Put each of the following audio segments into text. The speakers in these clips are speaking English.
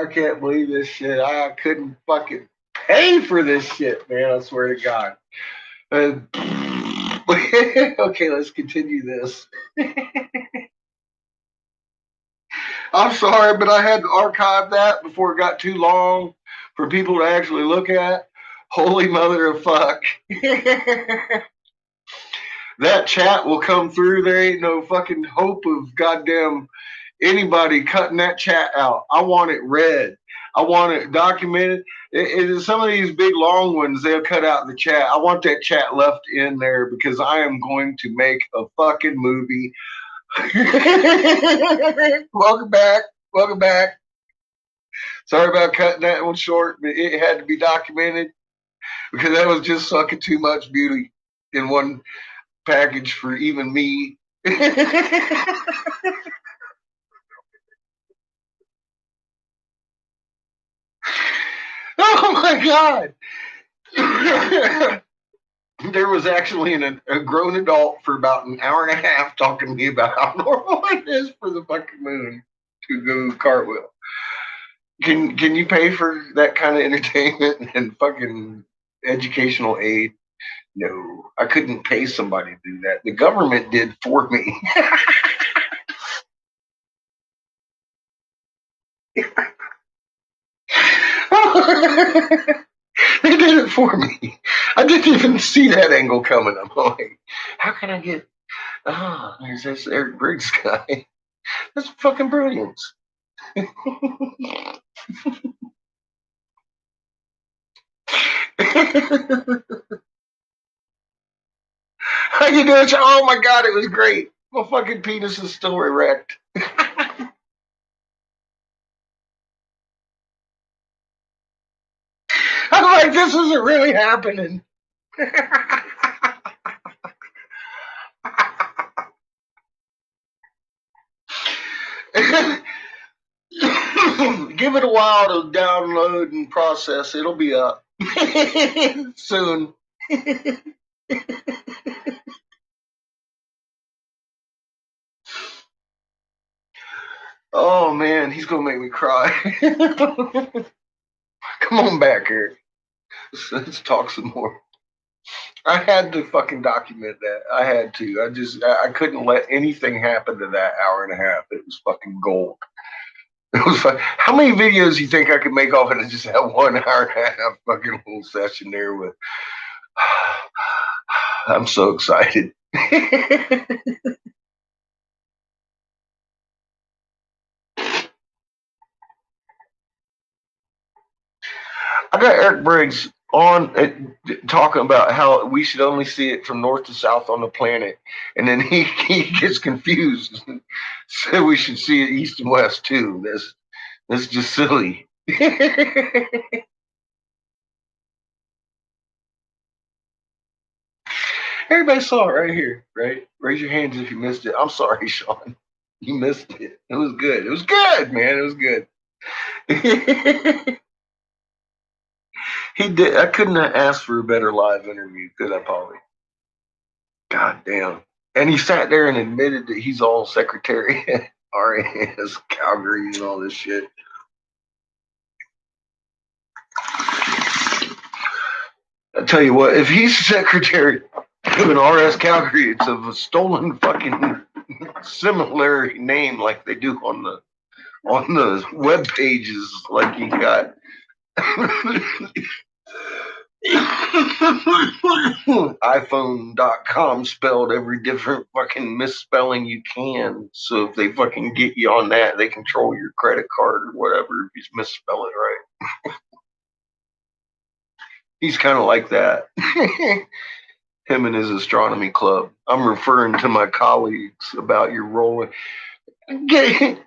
I can't believe this shit. I couldn't fucking pay for this shit, man. I swear to God. Okay, let's continue this. I'm sorry, but I had to archive that before it got too long for people to actually look at. Holy mother of fuck. That chat will come through. There ain't no fucking hope of goddamn anybody cutting that chat out. I want it read. I want it documented. Some of these big long ones, they'll cut out the chat. I want that chat left in there because I am going to make a fucking movie. Welcome back. Welcome back. Sorry about cutting that one short, but it had to be documented because that was just sucking too much beauty in one package for even me. Oh my God. There was actually a grown adult for about an hour and a half talking to me about how normal it is for the fucking moon to go cartwheel. Can you pay for that kind of entertainment and fucking educational aid? No, I couldn't pay somebody to do that. The government did for me. They did it for me. I didn't even see that angle coming. I'm like, how can I get? Ah, there's this Eric Briggs guy. That's fucking brilliant. How you doing? Oh my God, it was great. My fucking penis is still erect. I'm like, this isn't really happening. Give it a while to download and process. It'll be up soon. Oh man, he's gonna make me cry. Come on back here. Let's talk some more. I had to fucking document that. I had to. I couldn't let anything happen to that hour and a half. It was fucking gold. It was like, how many videos do you think I could make off of just that 1 hour and a half fucking whole session there with? I'm so excited. I got Eric Briggs on talking about how we should only see it from north to south on the planet, and then he gets confused. So we should see it east and west too. That's just silly. Everybody saw it right here, right? Raise your hands if you missed it. I'm sorry, Sean. You missed it. It was good. It was good, man. It was good. He did. I couldn't have asked for a better live interview, could I, Polly? God damn. And he sat there and admitted that he's all secretary at RAS Calgary and all this shit. I tell you what, if he's secretary of an RS Calgary, it's of a stolen fucking similar name like they do on the web pages, like you got iPhone.com spelled every different fucking misspelling you can. So if they fucking get you on that, they control your credit card or whatever if you misspell it right. He's kind of like that. Him and his astronomy club. I'm referring to my colleagues about your role. Who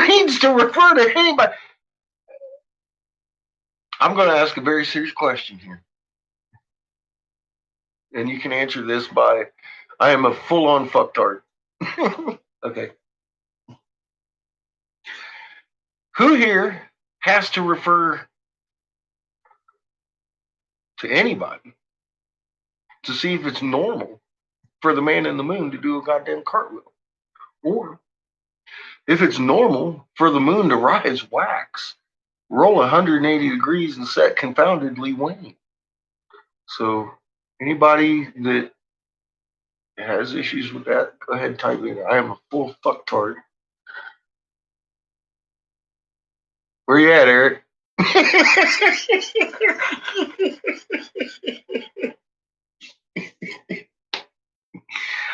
needs to refer to anybody? I'm going to ask a very serious question here. And you can answer this by I am a full on fucktard. Okay. Who here has to refer to anybody to see if it's normal for the man in the moon to do a goddamn cartwheel? Or If it's normal for the moon to rise wax, roll 180 degrees and set confoundedly wane. So anybody that has issues with that, go ahead and type in. I am a full fucktard. Where you at, Eric? I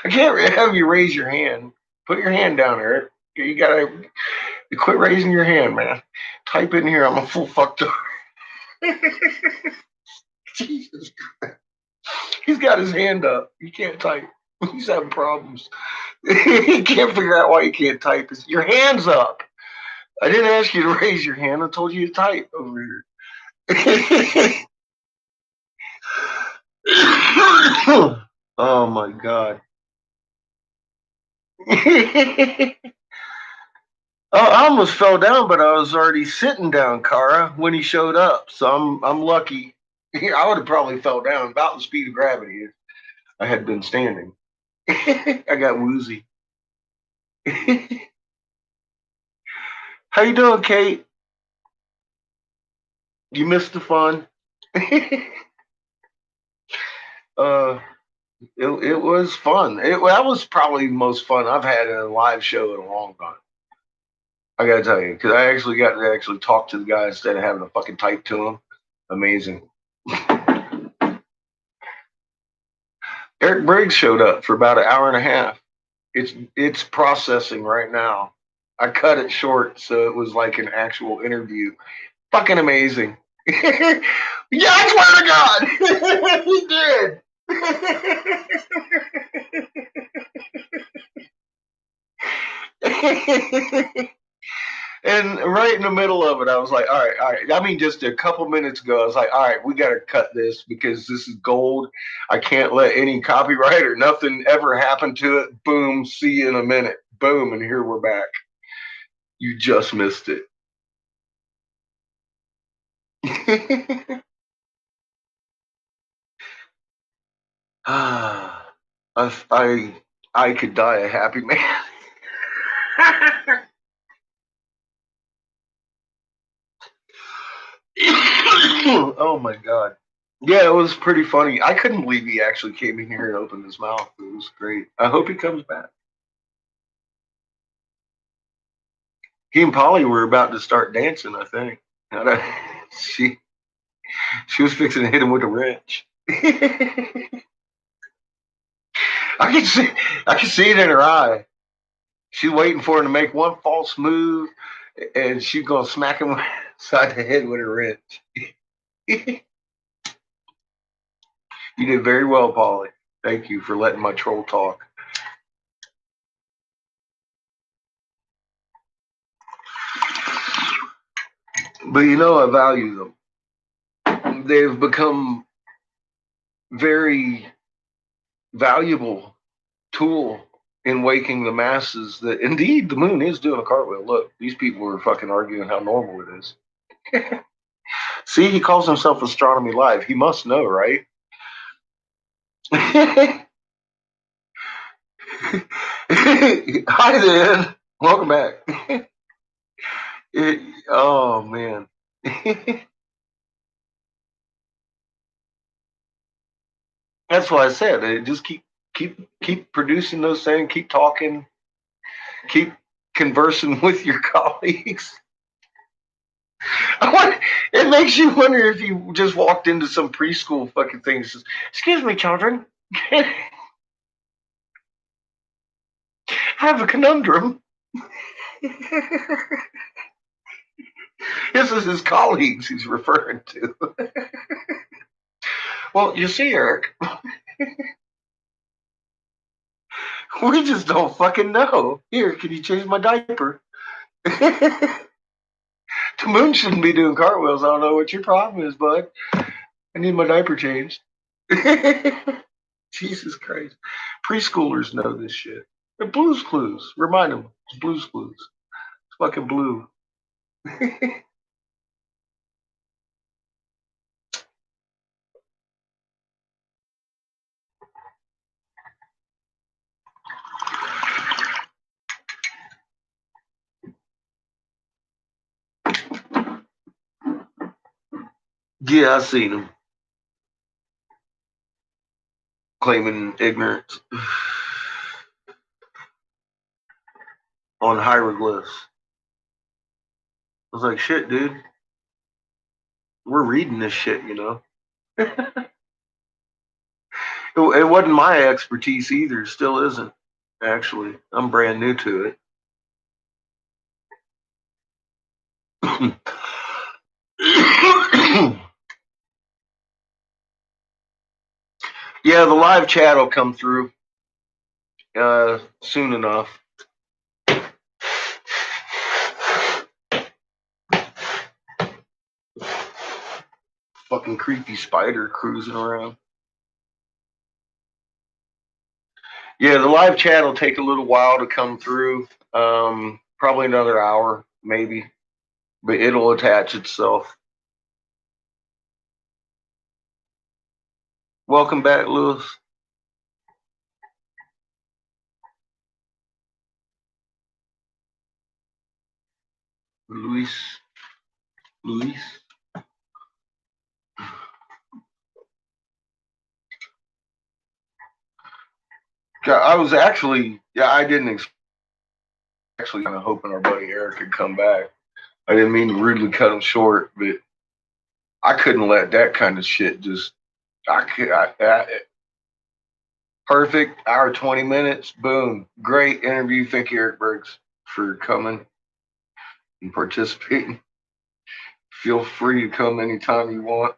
can't have you raise your hand. Put your hand down, Eric. You gotta quit raising your hand, man. Type in here. I'm a full fucktard. Jesus Christ. He's got his hand up. He can't type. He's having problems. He can't figure out why he can't type. Your hand's up. I didn't ask you to raise your hand. I told you to type over here. Oh my god. Oh, I almost fell down, but I was already sitting down, Kara, when he showed up. So I'm lucky. I would have probably fell down about the speed of gravity if I had been standing. I got woozy. How you doing, Kate? You missed the fun. uh, it was fun. That was probably the most fun I've had in a live show in a long time. I gotta tell you, because I actually got to actually talk to the guy instead of having to fucking type to him. Amazing. Eric Briggs showed up for about an hour and a half. It's processing right now. I cut it short so it was like an actual interview. Fucking amazing. Yeah, I swear to God, he did. And right in the middle of it, I was like, all right, all right. I mean, just a couple minutes ago, I was like, all right, we got to cut this because this is gold. I can't let any copyright or nothing ever happen to it. Boom, see you in a minute. Boom, and here we're back. You just missed it. I, I could die a happy man. Oh my god. Yeah, it was pretty funny. I couldn't believe he actually came in here and opened his mouth. It was great. I hope he comes back. He and Polly were about to start dancing, I think. She she was fixing to hit him with a wrench. I can see I can see it in her eye. She's waiting for him to make one false move, and she's gonna smack him side the head with a wrench. You did very well, Polly. Thank you for letting my troll talk. But you know, I value them. They've become very valuable tool in waking the masses that indeed the moon is doing a cartwheel. Look, these people were fucking arguing how normal it is. See, he calls himself Astronomy Live. He must know, right? Hi, then. Welcome back. Oh man. That's why I said just keep producing those things, keep talking, keep conversing with your colleagues. It makes you wonder if you just walked into some preschool fucking thing and says, "Excuse me, children, I have a conundrum." This is his colleagues he's referring to. Well, you see, Eric, we just don't fucking know. Here, can you change my diaper? The moon shouldn't be doing cartwheels. I don't know what your problem is, bud. I need my diaper changed. Jesus Christ. Preschoolers know this shit. The Blues Clues. Remind them. It's Blues Clues. It's fucking blue. Yeah, I seen him claiming ignorance on hieroglyphs. I was like, shit, dude, we're reading this shit, you know. It wasn't my expertise either. Still isn't. Actually, I'm brand new to it. Yeah, the live chat will come through soon enough. Fucking creepy spider cruising around. Yeah, the live chat will take a little while to come through. Probably another hour, maybe, but it'll attach itself. Welcome back, Lewis. Luis. Luis. I was actually, yeah, I didn't actually kind of hoping our buddy Eric could come back. I didn't mean to rudely cut him short, but I couldn't let that kind of shit just. Perfect hour 20 minutes. Boom, great interview. Thank you, Eric Briggs, for coming and participating. Feel free to come anytime you want.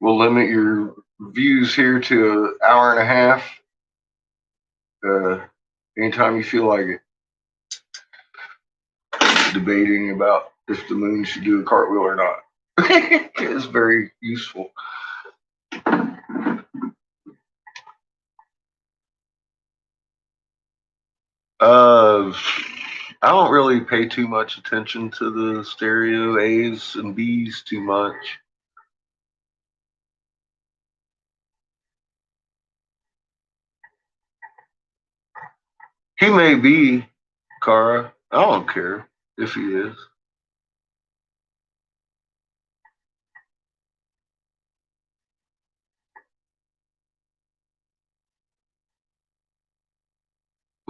We'll limit your views here to an hour and a half. Anytime you feel like it. Debating about if the moon should do a cartwheel or not. It's very useful. Uh, I don't really pay too much attention to the stereo A's and B's too much. He may be, Kara. I don't care if he is.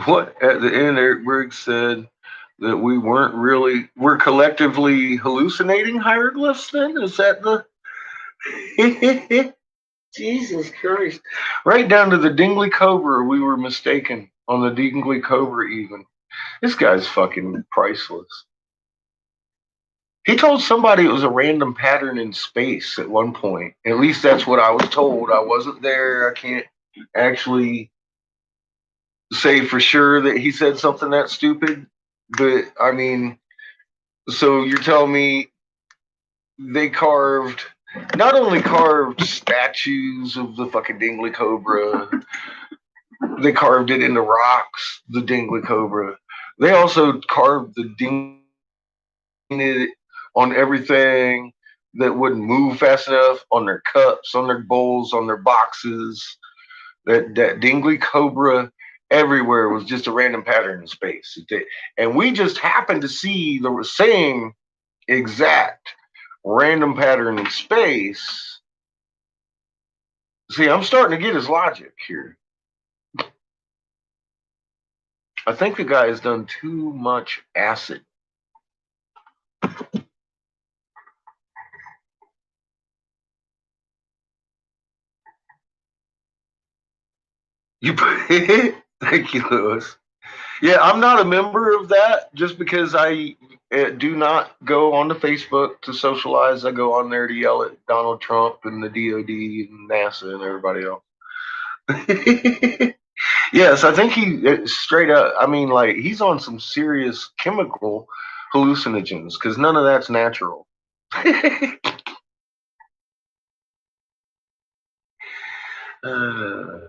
What at the end, Eric Briggs said that we're collectively hallucinating hieroglyphs then? Is that the. Jesus Christ. Right down to the Dingley Cobra, we were mistaken on the Dingley Cobra, even. This guy's fucking priceless. He told somebody it was a random pattern in space at one point. At least that's what I was told. I wasn't there. I can't actually say for sure that he said something that stupid. But I mean, so you're telling me they not only carved statues of the fucking Dingley Cobra, they carved it into rocks, the Dingley Cobra. They also carved the Dingley on everything that wouldn't move fast enough, on their cups, on their bowls, on their boxes. That Dingley Cobra everywhere was just a random pattern in space. And we just happened to see the same exact random pattern in space. See, I'm starting to get his logic here. I think the guy has done too much acid. You Thank you, Lewis. Yeah, I'm not a member of that just because I do not go on to Facebook to socialize. I go on there to yell at Donald Trump and the DOD and NASA and everybody else. Yes, I think he straight up, I mean, like, he's on some serious chemical hallucinogens because none of that's natural. uh,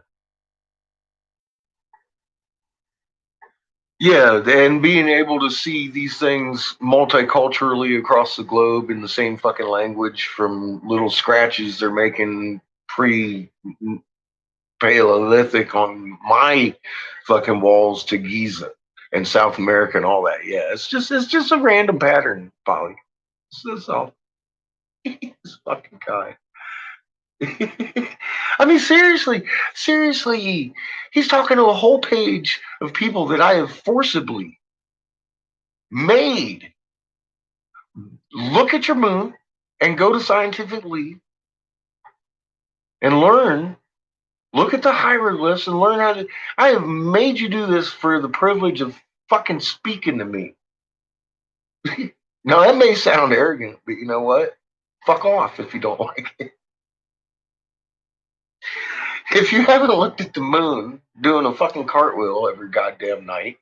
Yeah, and being able to see these things multiculturally across the globe in the same fucking language from little scratches they're making pre Paleolithic on my fucking walls to Giza and South America and all that. Yeah, it's just a random pattern, Polly. That's all. This fucking guy. I mean, seriously, he's talking to a whole page of people that I have forcibly made look at your moon and go to Scientific Lead and learn. Look at the hieroglyphs and learn how to. I have made you do this for the privilege of fucking speaking to me. Now, that may sound arrogant, but you know what? Fuck off if you don't like it. If you haven't looked at the moon doing a fucking cartwheel every goddamn night,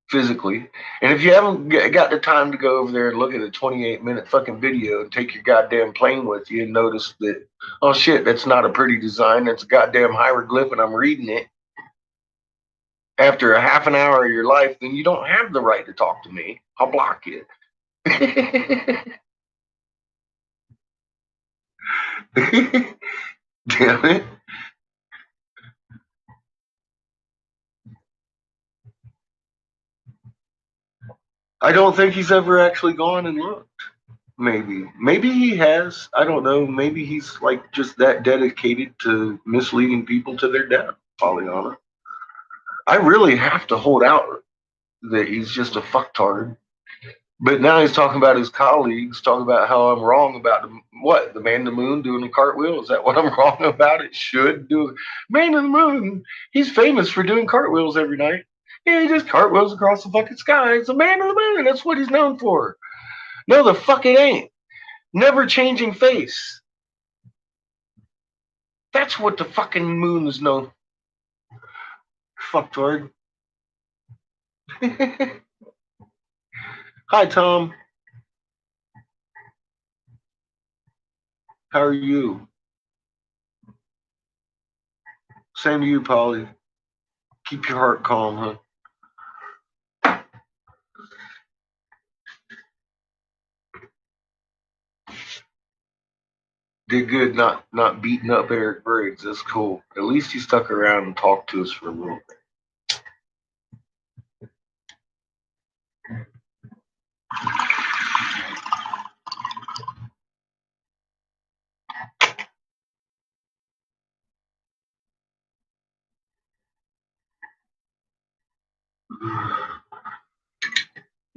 physically, and if you haven't got the time to go over there and look at a 28-minute fucking video and take your goddamn plane with you and notice that, oh shit, that's not a pretty design, that's a goddamn hieroglyph and I'm reading it after a half an hour of your life, then you don't have the right to talk to me. I'll block you. Damn it. I don't think he's ever actually gone and looked. Maybe he has. I don't know. Maybe he's like just that dedicated to misleading people to their death, Pollyanna. I really have to hold out that he's just a fucktard. But now he's talking about his colleagues, talking about how I'm wrong about what, the man in the moon doing a cartwheel. Is that what I'm wrong about? It should do. Man in the moon. He's famous for doing cartwheels every night. Yeah, he just cartwheels across the fucking sky. It's a man in the moon. That's what he's known for. No, the fuck it ain't. Never changing face. That's what the fucking moon is known. Fucktard. Hi, Tom. How are you? Same to you, Polly. Keep your heart calm, huh? Did good not beating up Eric Briggs. That's cool. At least he stuck around and talked to us for a little bit.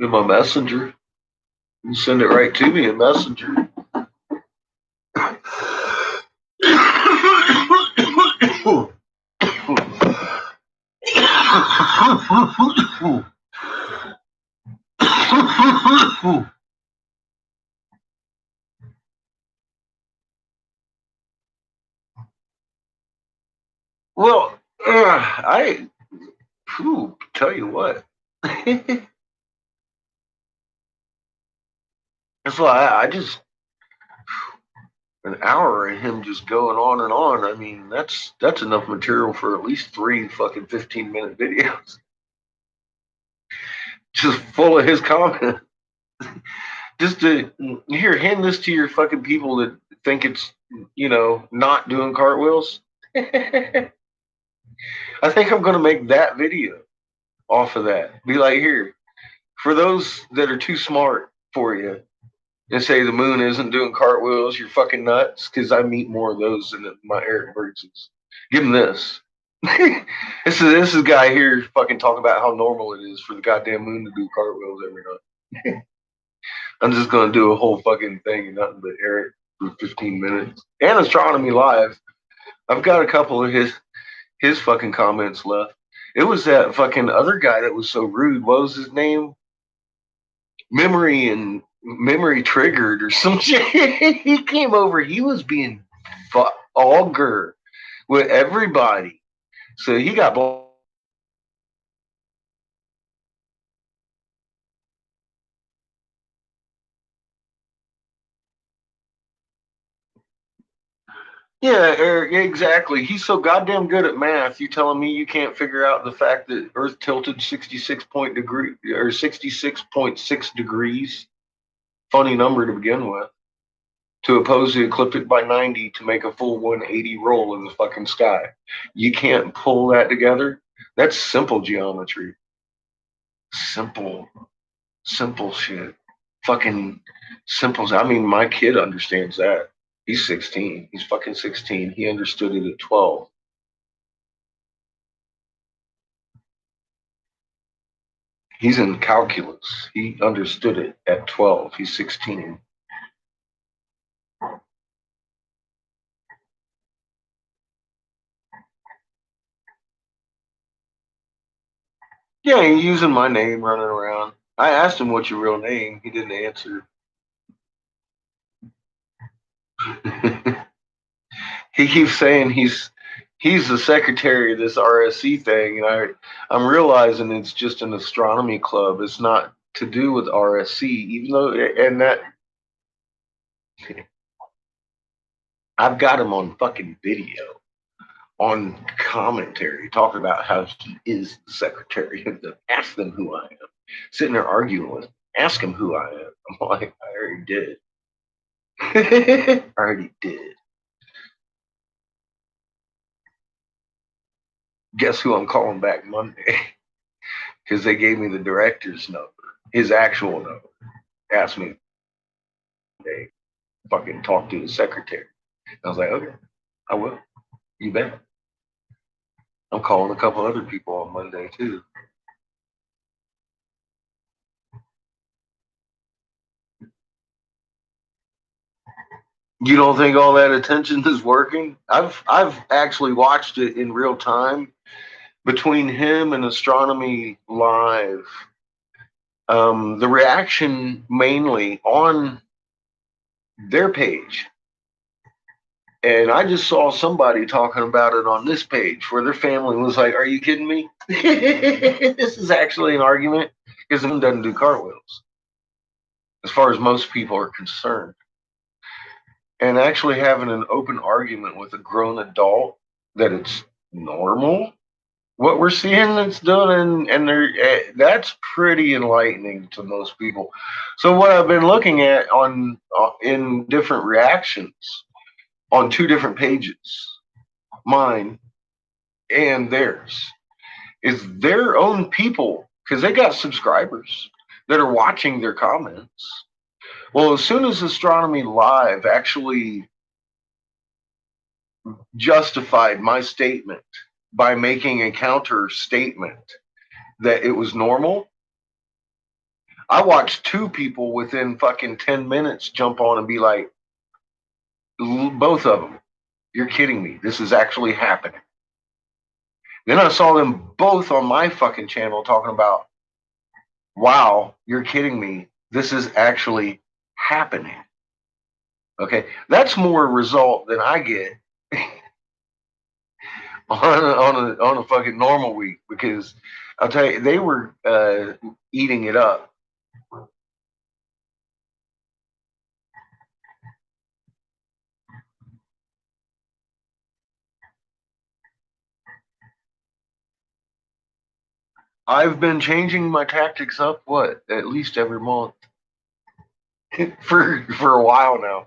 In my messenger. You send it right to me in messenger. Well, I tell you what. That's why I just an hour of him just going on and on. I mean, that's enough material for at least 3 fucking 15-minute videos, just full of his comments. Just to here, hand this to your fucking people that think it's not doing cartwheels. I think I'm gonna make that video off of that. Be like, here, for those that are too smart for you and say the moon isn't doing cartwheels, you're fucking nuts. Because I meet more of those than my Eric Bergsons. Give them this. This is a guy here fucking talking about how normal it is for the goddamn moon to do cartwheels every night. I'm just gonna do a whole fucking thing and nothing but Eric for 15 minutes. And Astronomy Live. I've got a couple of his fucking comments left. It was that fucking other guy that was so rude. What was his name? Memory triggered or some shit. He came over. He was being vulgar with everybody. So he got blocked. Yeah, Eric, exactly. He's so goddamn good at math. You telling me you can't figure out the fact that Earth tilted 66.6 degrees? Funny number to begin with. To oppose the ecliptic by 90 to make a full 180 roll in the fucking sky. You can't pull that together. That's simple geometry. Simple, simple shit. Fucking simple. I mean, my kid understands that. He's 16. He's fucking 16. He understood it at 12. He's in calculus. He understood it at 12. He's 16. Yeah, he's using my name running around. I asked him what's your real name. He didn't answer. He keeps saying he's the secretary of this RSC thing, and I'm realizing it's just an astronomy club. It's not to do with RSC, even though and that I've got him on fucking video on commentary talking about how he is the secretary. Ask them who I am. Sitting there arguing with him. Ask him who I am. I'm like, I already did. I already did. Guess who I'm calling back Monday? Because they gave me the director's number, his actual number. Asked me, they fucking talk to the secretary. I was like, okay, I will. You bet. I'm calling a couple other people on Monday too. You don't think all that attention is working? I've actually watched it in real time between him and Astronomy Live. The reaction mainly on their page. And I just saw somebody talking about it on this page where their family was like, are you kidding me? This is actually an argument because it doesn't do cartwheels, as far as most people are concerned. And actually having an open argument with a grown adult that it's normal what we're seeing that's done, and that's pretty enlightening to most people. So what I've been looking at on in different reactions on two different pages, mine and theirs, is their own people because they got subscribers that are watching their comments. Well, as soon as Astronomy Live actually justified my statement by making a counter statement that it was normal, I watched two people within fucking 10 minutes jump on and be like, both of them, you're kidding me. This is actually happening. Then I saw them both on my fucking channel talking about, wow, you're kidding me. This is actually happening. Okay. That's more result than I get on a fucking normal week because I'll tell you, they were eating it up. I've been changing my tactics up, what, at least every month for a while now.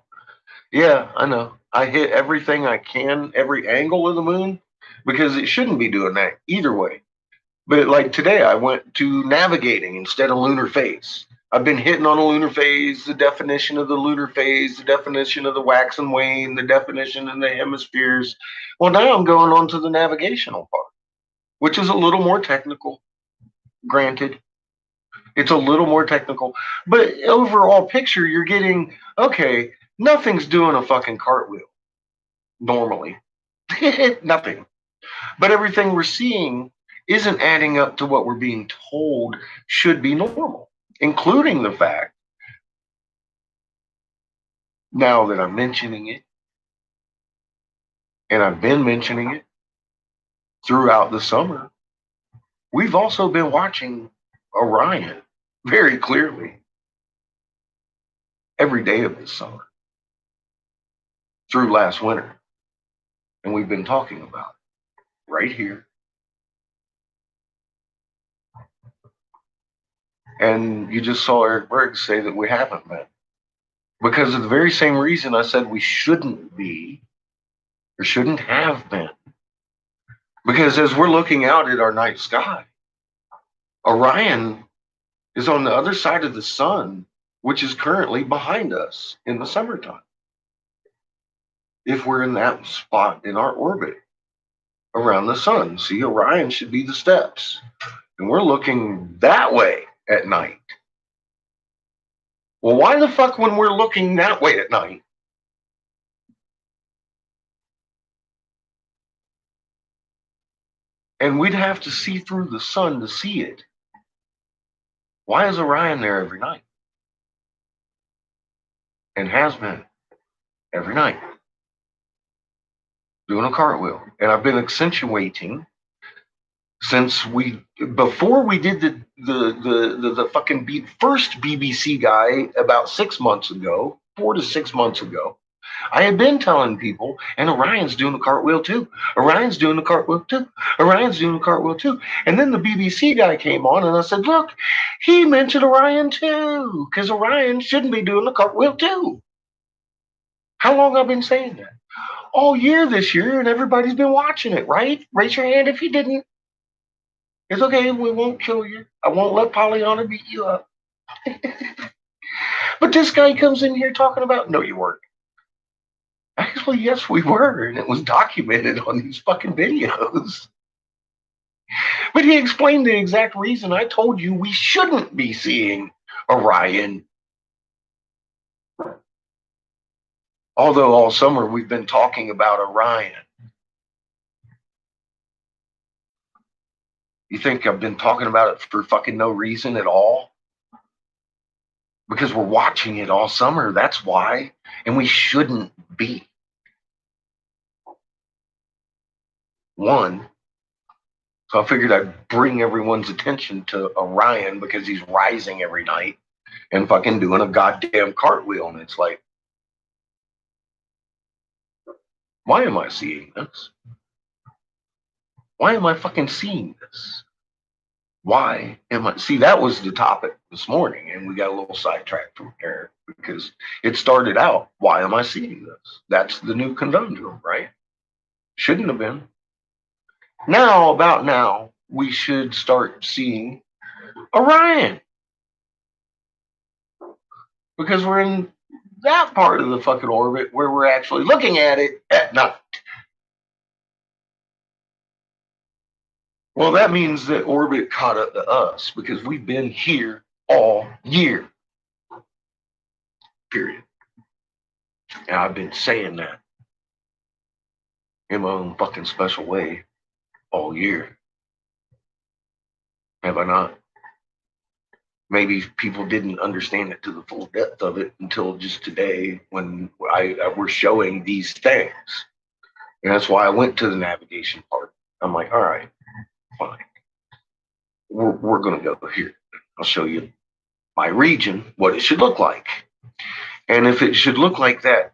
Yeah, I know. I hit everything I can, every angle of the moon, because it shouldn't be doing that either way. But like today, I went to navigating instead of lunar phase. I've been hitting on a lunar phase, the definition of the lunar phase, the definition of the wax and wane, the definition in the hemispheres. Well, now I'm going on to the navigational part, which is a little more technical, granted. It's a little more technical, but overall picture, you're getting, okay, nothing's doing a fucking cartwheel normally. Nothing. But everything we're seeing isn't adding up to what we're being told should be normal, including the fact, now that I'm mentioning it, and I've been mentioning it throughout the summer, we've also been watching Orion very clearly every day of this summer through last winter. And we've been talking about it right here. And you just saw Eric Berg say that we haven't been. Because of the very same reason I said we shouldn't be or shouldn't have been. Because as we're looking out at our night sky, Orion is on the other side of the sun, which is currently behind us in the summertime. if we're in that spot in our orbit around the sun. See, Orion should be the steps. And we're looking that way at night. Well, why the fuck when we're looking that way at night? And we'd have to see through the sun to see it. Why is Orion there every night? And has been every night doing a cartwheel. And I've been accentuating since before we did the fucking first BBC guy about 6 months ago, 4 to 6 months ago. I had been telling people, and Orion's doing the cartwheel too. Orion's doing the cartwheel too. Orion's doing the cartwheel too. And then the BBC guy came on, and I said, look, he mentioned Orion too, because Orion shouldn't be doing the cartwheel too. How long have I been saying that? All year this year, and everybody's been watching it, right? Raise your hand if you didn't. It's okay, we won't kill you. I won't let Pollyanna beat you up. But this guy comes in here talking about, no, you weren't. Actually, yes, we were, and it was documented on these fucking videos. But he explained the exact reason I told you we shouldn't be seeing Orion. Although all summer we've been talking about Orion. You think I've been talking about it for fucking no reason at all? Because we're watching it all summer, that's why. And we shouldn't be. One, so I figured I'd bring everyone's attention to Orion because he's rising every night and fucking doing a goddamn cartwheel. And it's like, why am I seeing this? Why am I fucking seeing this? Why am I? See, that was the topic this morning, and we got a little sidetracked from there because it started out, why am I seeing this? That's the new conundrum, right? Shouldn't have been. About now, we should start seeing Orion because we're in that part of the fucking orbit where we're actually looking at it at night. Well, that means that orbit caught up to us because we've been here all year. Period. And I've been saying that in my own fucking special way all year. Have I not? Maybe people didn't understand it to the full depth of it until just today when we're showing these things. And that's why I went to the navigation part. I'm like, all right, fine. We're going to go here. I'll show you my region, what it should look like. And if it should look like that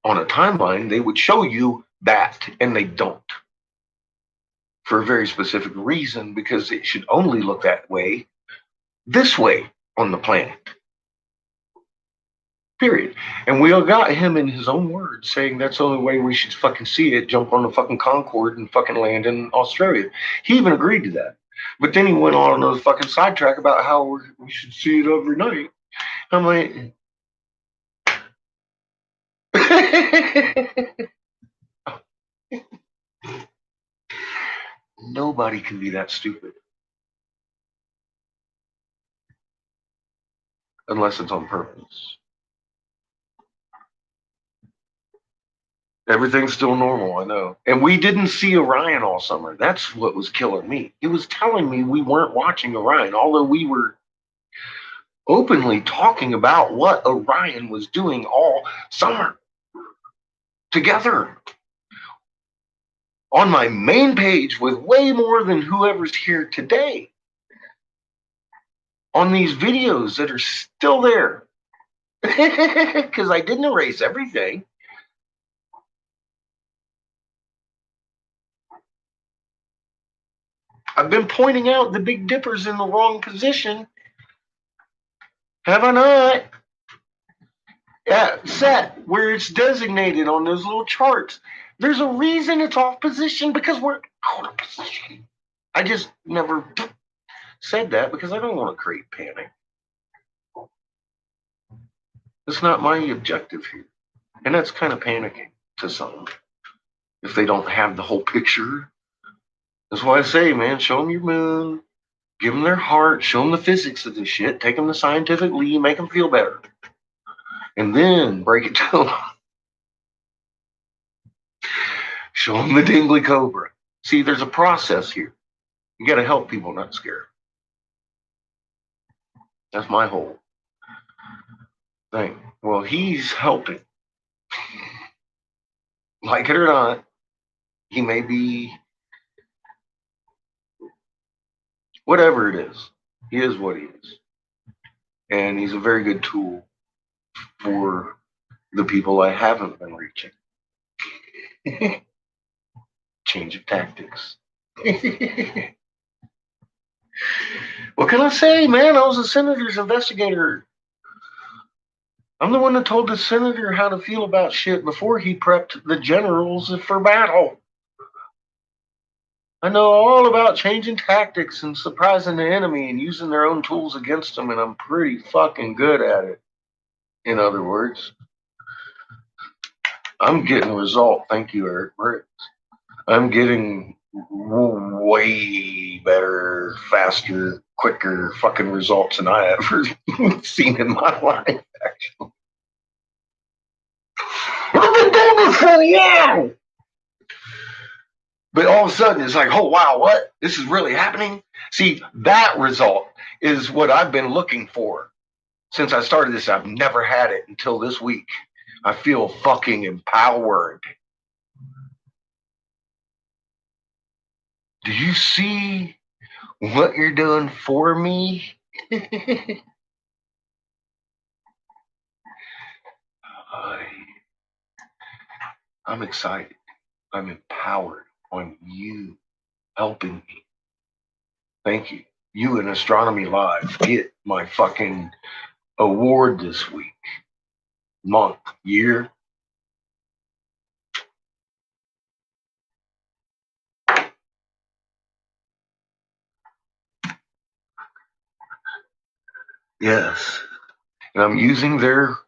on a timeline, they would show you that, and they don't. For a very specific reason, because it should only look that way, this way on the planet. Period. And we all got him in his own words saying that's the only way we should fucking see it, jump on the fucking Concorde and fucking land in Australia. He even agreed to that. But then he went on another fucking sidetrack about how we should see it every night. I'm like, nobody can be that stupid. Unless it's on purpose. Everything's still normal, I know. And we didn't see Orion all summer. That's what was killing me. It was telling me we weren't watching Orion, although we were openly talking about what Orion was doing all summer together. On my main page with way more than whoever's here today. On these videos that are still there. Because I didn't erase everything. I've been pointing out the Big Dipper's in the wrong position. Have I not? Yeah, set where it's designated on those little charts. There's a reason it's off position because we're out of position. I just never said that because I don't want to create panic. It's not my objective here. And that's kind of panicking. to some if they don't have the whole picture. That's why I say, man, show them your moon, give them their heart, show them the physics of this shit, take them to scientific Lee, make them feel better, and then break it down. Show them the dingly cobra. See, there's a process here. You got to help people, not scare. That's my whole thing. Well, he's helping. Like it or not, he may be whatever it is. He is what he is. And he's a very good tool for the people I haven't been reaching. Change of tactics. What can I say, man? I was a senator's investigator. I'm the one that told the senator how to feel about shit before he prepped the generals for battle. I know all about changing tactics and surprising the enemy and using their own tools against them, and I'm pretty fucking good at it. In other words, I'm getting a result. Thank you, Eric Britt. I'm getting way better, faster, quicker fucking results than I ever seen in my life, actually. I've been doing this for a while. But all of a sudden, it's like, oh, wow, what? This is really happening? See, that result is what I've been looking for. Since I started this, I've never had it until this week. I feel fucking empowered. Do you see what you're doing for me? I'm excited. I'm empowered on you helping me. Thank you. You and Astronomy Live get my fucking award this week, month, year. Yes. And I'm using their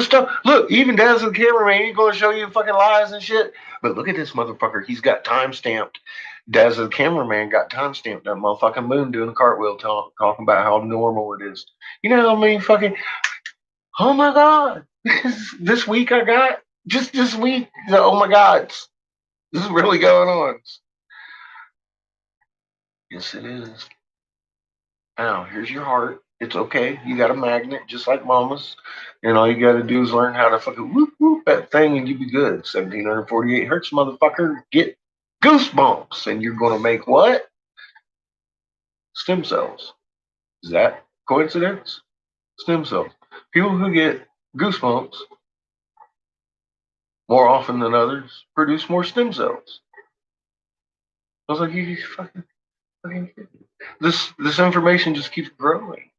stuff. Look, even Daz the cameraman, he's going to show you fucking lies and shit. But look at this motherfucker. He's got time stamped. Daz the cameraman got time stamped that motherfucking moon doing a cartwheel talking about how normal it is. You know how many fucking, oh my God. This week I got, just this week, oh my God. This is really going on. Yes, it is. Now, here's your heart. It's okay. You got a magnet just like mama's. And all you got to do is learn how to fucking whoop whoop that thing and you be good. 1748 hertz, motherfucker. Get goosebumps. And you're going to make what? Stem cells. Is that coincidence? Stem cells. People who get goosebumps more often than others produce more stem cells. I was like, you fucking this information just keeps growing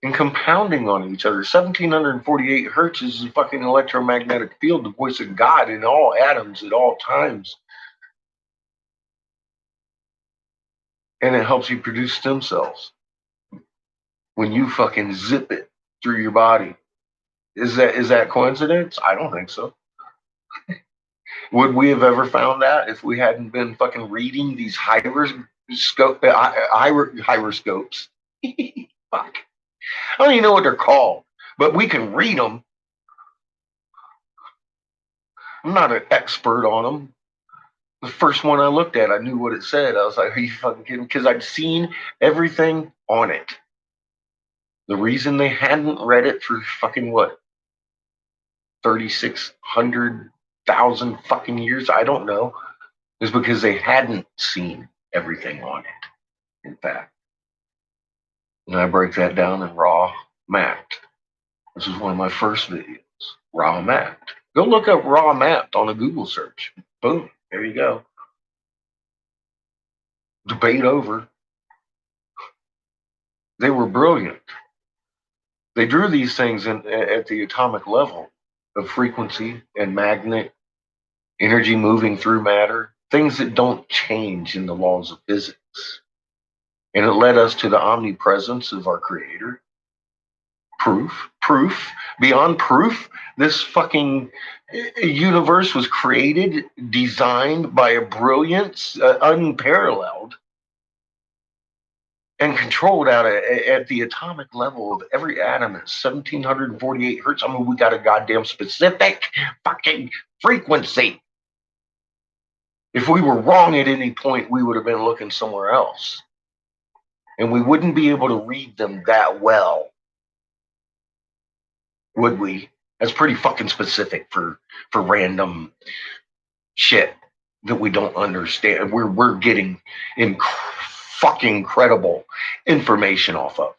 and compounding on each other. 1748 hertz is a fucking electromagnetic field, the voice of God in all atoms at all times. And it helps you produce stem cells when you fucking zip it through your body. Is that coincidence? I don't think so. Would we have ever found that if we hadn't been fucking reading these gyroscopes? Fuck. I don't even know what they're called, but we can read them. I'm not an expert on them. The first one I looked at, I knew what it said. I was like, are you fucking kidding? Because I'd seen everything on it. The reason they hadn't read it for fucking what? 3,600,000 fucking years? I don't know. Is because they hadn't seen everything on it. In fact. And I break that down in raw mapped. This is one of my first videos. Raw mapped. Go look up raw mapped on a Google search. Boom. There you go. Debate over. They were brilliant. They drew these things at the atomic level of frequency and magnet, energy moving through matter, things that don't change in the laws of physics. And it led us to the omnipresence of our creator. Proof, beyond proof, this fucking A universe was created, designed by a brilliance unparalleled, and controlled at the atomic level of every atom at 1748 hertz. I mean, we got a goddamn specific fucking frequency. If we were wrong at any point, we would have been looking somewhere else. And we wouldn't be able to read them that well, would we? That's pretty fucking specific for random shit that we don't understand. We're getting fucking incredible information off of.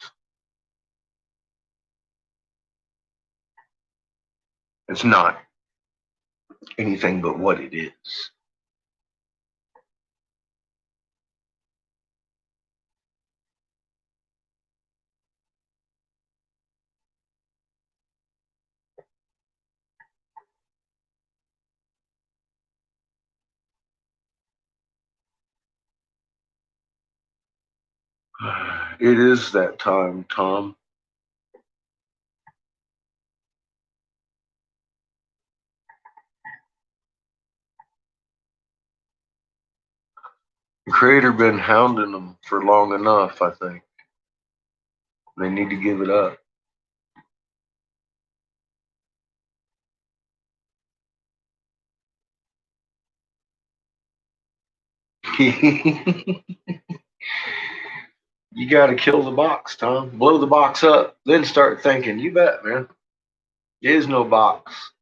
It's not anything but what it is. It is that time, Tom. The creator been hounding them for long enough, I think. They need to give it up. You got to kill the box, Tom. Blow the box up, then start thinking. You bet, man. There is no box.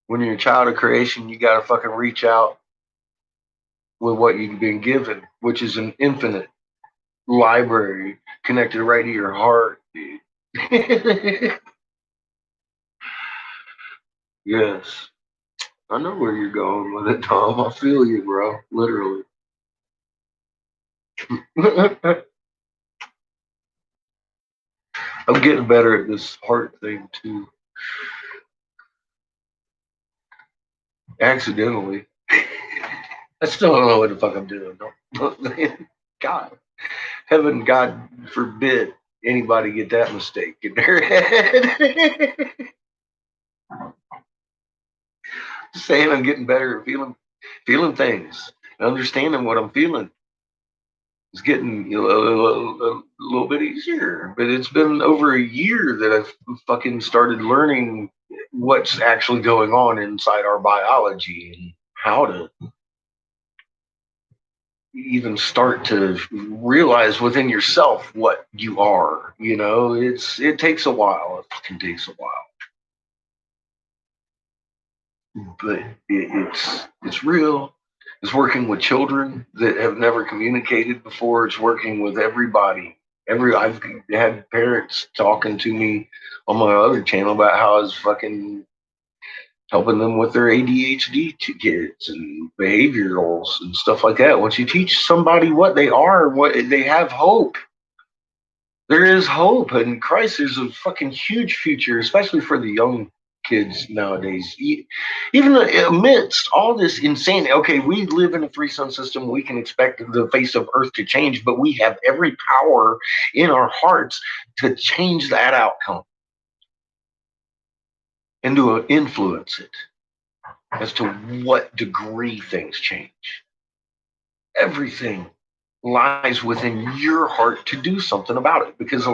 When you're a child of creation, you got to fucking reach out with what you've been given, which is an infinite library connected right to your heart, dude. Yes. I know where you're going with it, Tom. I feel you, bro. Literally. I'm getting better at this heart thing too. Accidentally. I still don't know what the fuck I'm doing. God, heaven, God forbid anybody get that mistake in their head. Just saying, I'm getting better at feeling things, understanding what I'm feeling. It's getting a little bit easier, but it's been over a year that I've fucking started learning what's actually going on inside our biology and how to even start to realize within yourself what you are. You know, it takes a while. It fucking takes a while, but it's real. It's working with children that have never communicated before. It's working with everybody. I've had parents talking to me on my other channel about how I was fucking helping them with their ADHD kids and behaviorals and stuff like that. Once you teach somebody what they are, what they have hope. There is hope, and Christ, there's a fucking huge future, especially for the young kids nowadays. Even amidst all this insanity, okay, we live in a three sun system. We can expect the face of Earth to change, but we have every power in our hearts to change that outcome and to influence it as to what degree things change. Everything lies within your heart to do something about it. Because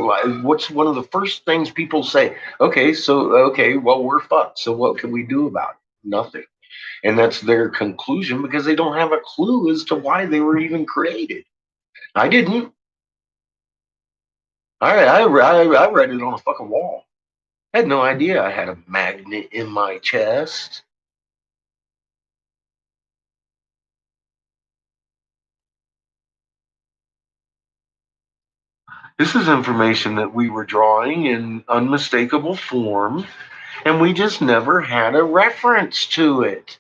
what's one of the first things people say? Okay, well, we're fucked. So what can we do about it? Nothing. And that's their conclusion because they don't have a clue as to why they were even created. I didn't. I read it on a fucking wall. I had no idea I had a magnet in my chest. This is information that we were drawing in unmistakable form, and we just never had a reference to it.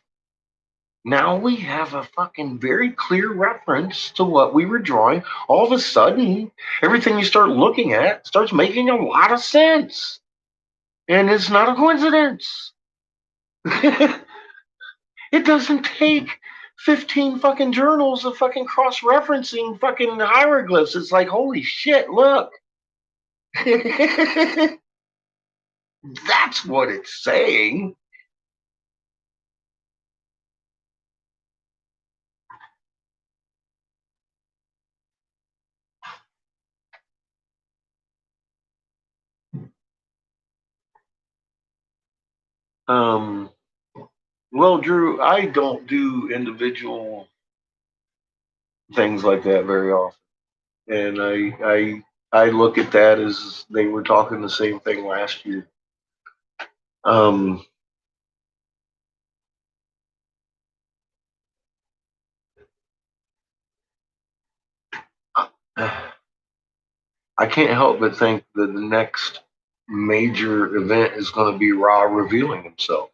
Now we have a fucking very clear reference to what we were drawing. All of a sudden, everything you start looking at starts making a lot of sense. And it's not a coincidence. It doesn't take 15 fucking journals of fucking cross referencing fucking hieroglyphs. It's like, holy shit, look. That's what it's saying. Um, well, Drew, I don't do individual things like that very often, and I look at that as they were talking the same thing last year. Um, I can't help but think that the next major event is going to be Ra revealing himself,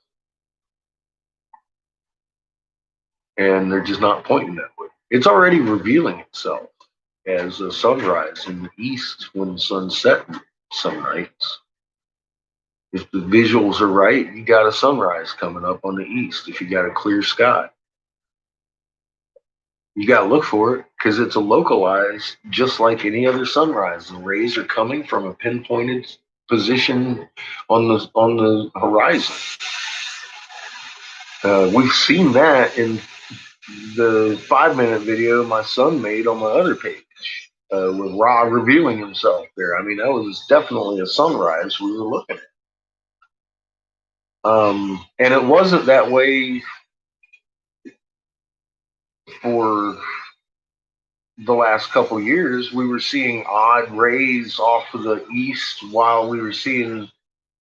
and they're just not pointing that way. It's already revealing itself as a sunrise in the east when the sun set some nights. If the visuals are right, you got a sunrise coming up on the east. If you got a clear sky, you got to look for it because it's a localized, just like any other sunrise. The rays are coming from a pinpointed position on the horizon. We've seen that in the 5 minute video my son made on my other page with Ra revealing himself there. I mean, that was definitely a sunrise we were looking at. And it wasn't that way for the last couple of years. We were seeing odd rays off of the east while we were seeing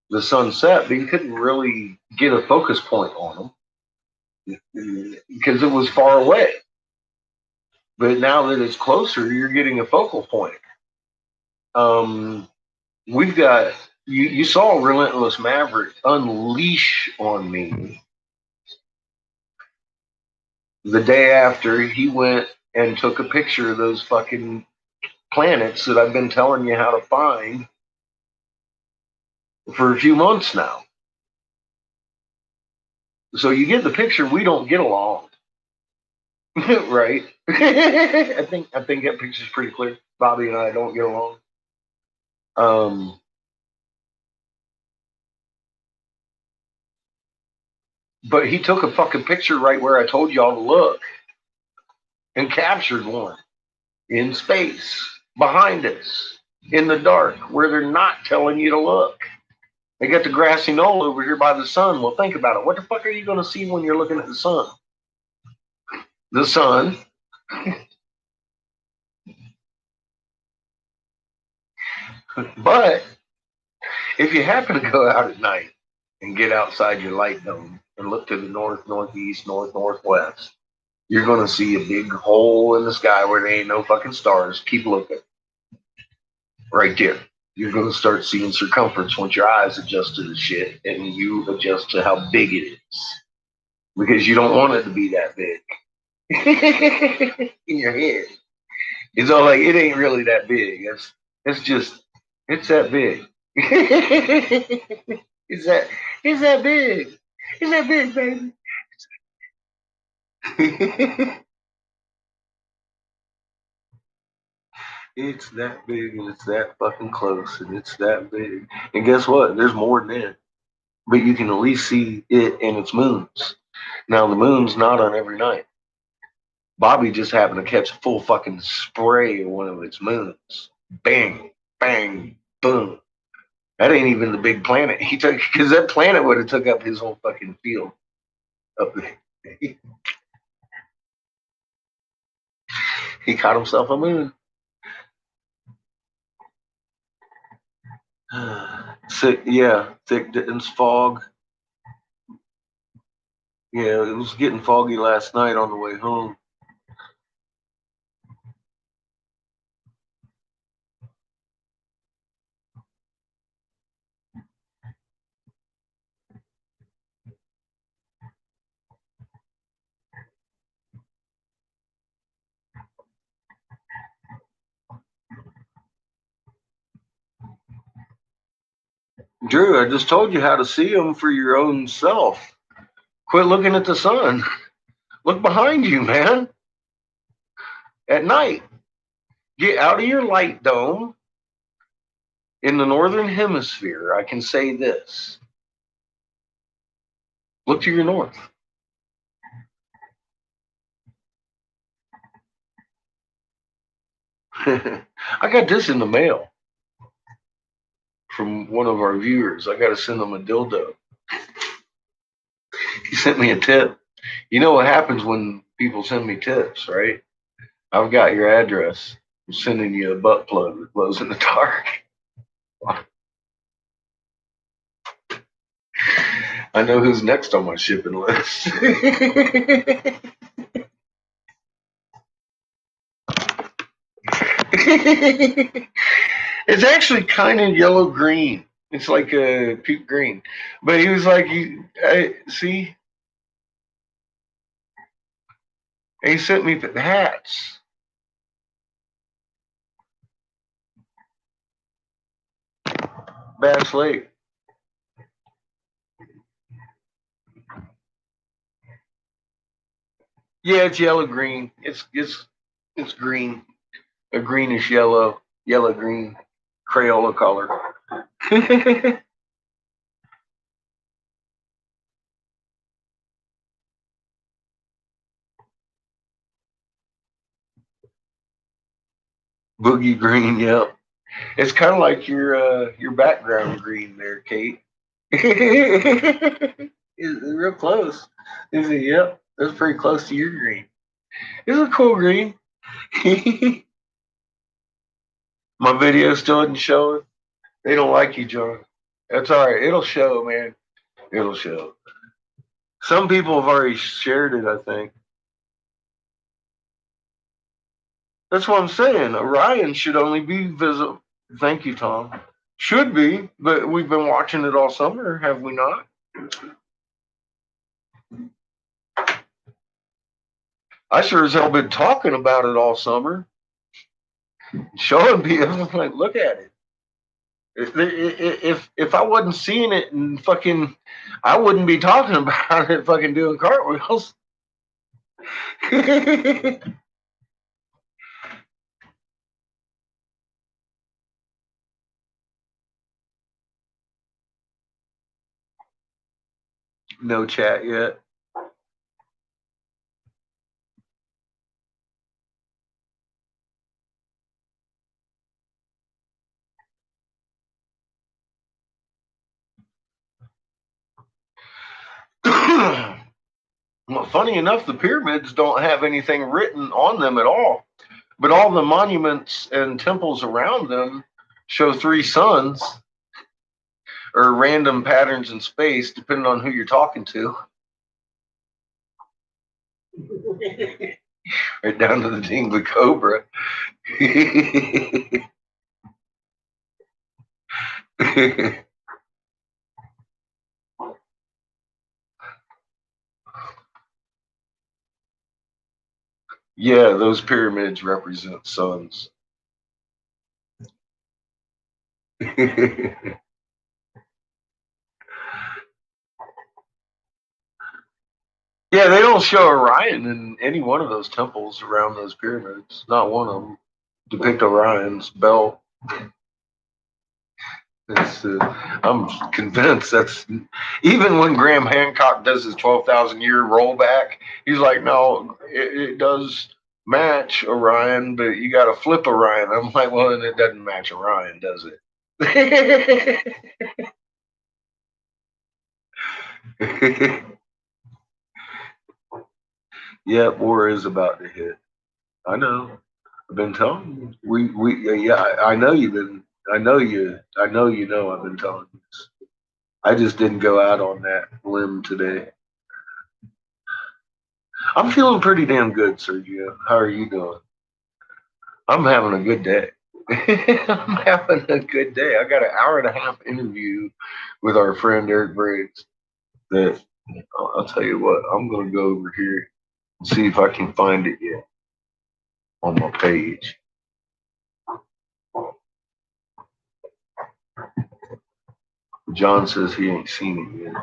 the sunset, but you couldn't really get a focus point on them because it was far away. But now that it's closer, you're getting a focal point. Um, we've got you saw Relentless Maverick unleash on me the day after he went and took a picture of those fucking planets that I've been telling you how to find for a few months now. So you get the picture. We don't get along, right? I think that picture's pretty clear. Bobby and I don't get along. Um, but he took a fucking picture right where I told y'all to look and captured one in space behind us in the dark where they're not telling you to look. They got the grassy knoll over here by the sun. Well, think about it. What the fuck are you going to see when you're looking at the sun? The sun. But if you happen to go out at night and get outside your light dome and look to the north, northeast, north, northwest, you're going to see a big hole in the sky where there ain't no fucking stars. Keep looking. Right there. You're going to start seeing circumference once your eyes adjust to the shit and you adjust to how big it is. Because you don't want it to be that big in your head. It's all like, it ain't really that big. It's just, it's that big. Is that, is that big? Is that big, baby? It's that big and it's that fucking close and it's that big. And guess what? There's more than it. But you can at least see it and its moons. Now the moon's not on every night. Bobby just happened to catch a full fucking spray of one of its moons. Bang, bang, boom. That ain't even the big planet he took, because that planet would have took up his whole fucking field up there. He caught himself a moon. Sick, yeah, thick dense fog. Yeah, it was getting foggy last night on the way home. Drew, I just told you how to see them for your own self. Quit looking at the sun. Look behind you, man. At night, get out of your light dome. In the northern hemisphere, I can say this: look to your north. I got this in the mail from one of our viewers. I got to send them a dildo. He sent me a tip. You know what happens when people send me tips, right? I've got your address. I'm sending you a butt plug that glows in the dark. I know who's next on my shipping list. It's actually kind of yellow green. It's like a puke green. But he was like, see, he sent me the hats. Bass Lake. Yeah, it's yellow green. It's green, a greenish yellow, yellow green, Crayola color. Boogie green, yep. It's kind of like your background green there, Kate. It's real close. Is it? Yep, that's pretty close to your green. It's a cool green. My video still isn't showing. They don't like you, John. That's all right. It'll show, man. It'll show. Some people have already shared it, I think. That's what I'm saying. Orion should only be visible. Thank you, Tom. Should be, but we've been watching it all summer, have we not? I sure as hell been talking about it all summer, showing people. Like, look at it. If I wasn't seeing it and fucking, I wouldn't be talking about it. Fucking doing cartwheels. No chat yet. Well, funny enough, the pyramids don't have anything written on them at all, but all the monuments and temples around them show three suns or random patterns in space, depending on who you're talking to. Right down to the Dingla Cobra. Yeah, those pyramids represent suns. Yeah, they don't show Orion in any one of those temples around those pyramids. Not one of them depict Orion's belt. I'm convinced that's even when Graham Hancock does his 12,000 year rollback, he's like, no, it does match Orion, but you got to flip Orion. I'm like, well, then it doesn't match Orion, does it? Yeah, war is about to hit. I know. I've been telling you. Yeah. I know you've been. I know you know. I've been telling you this. I just didn't go out on that limb today. I'm feeling pretty damn good, Sergio. How are you doing? I'm having a good day. I'm having a good day. I got an hour and a half interview with our friend Eric Briggs. That I'll tell you what. I'm going to go over here and see if I can find it yet on my page. John says he ain't seen it yet.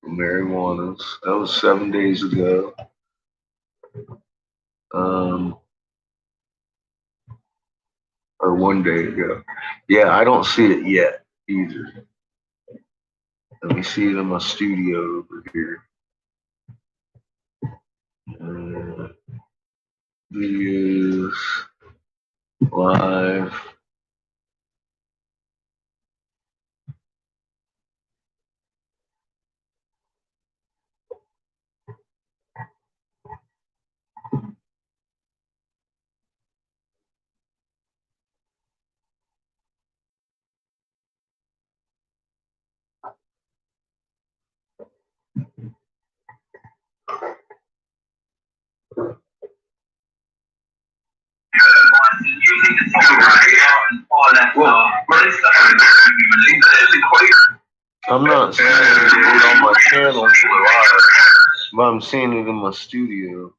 Marijuanas. That was 7 days ago. Um, or one day ago. Yeah, I don't see it yet either. Let me see it in my studio over here. Uh, Videos, live. I'm not seeing it on my channel, but I'm seeing it in my studio.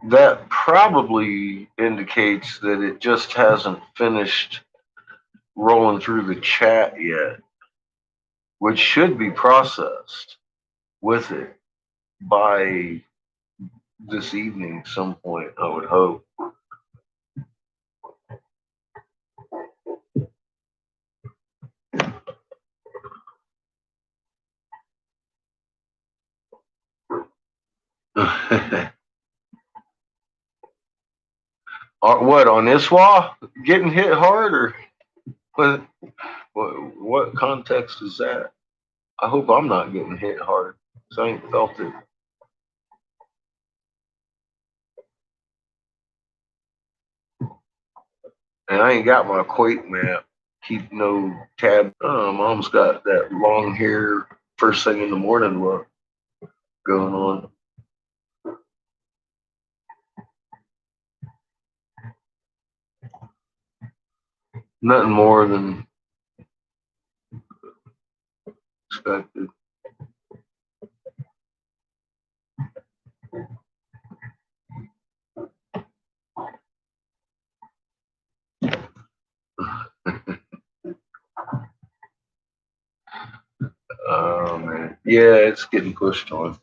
That probably indicates that it just hasn't finished rolling through the chat yet, which should be processed with it by this evening some point, I would hope. What, on Iswa? Getting hit hard, or what context is that? I hope I'm not getting hit hard, because I ain't felt it. And I ain't got my Quake map. Keep no tab. Mom's got that long hair first thing in the morning look going on. Nothing more than expected. Oh man, yeah, it's getting pushed on.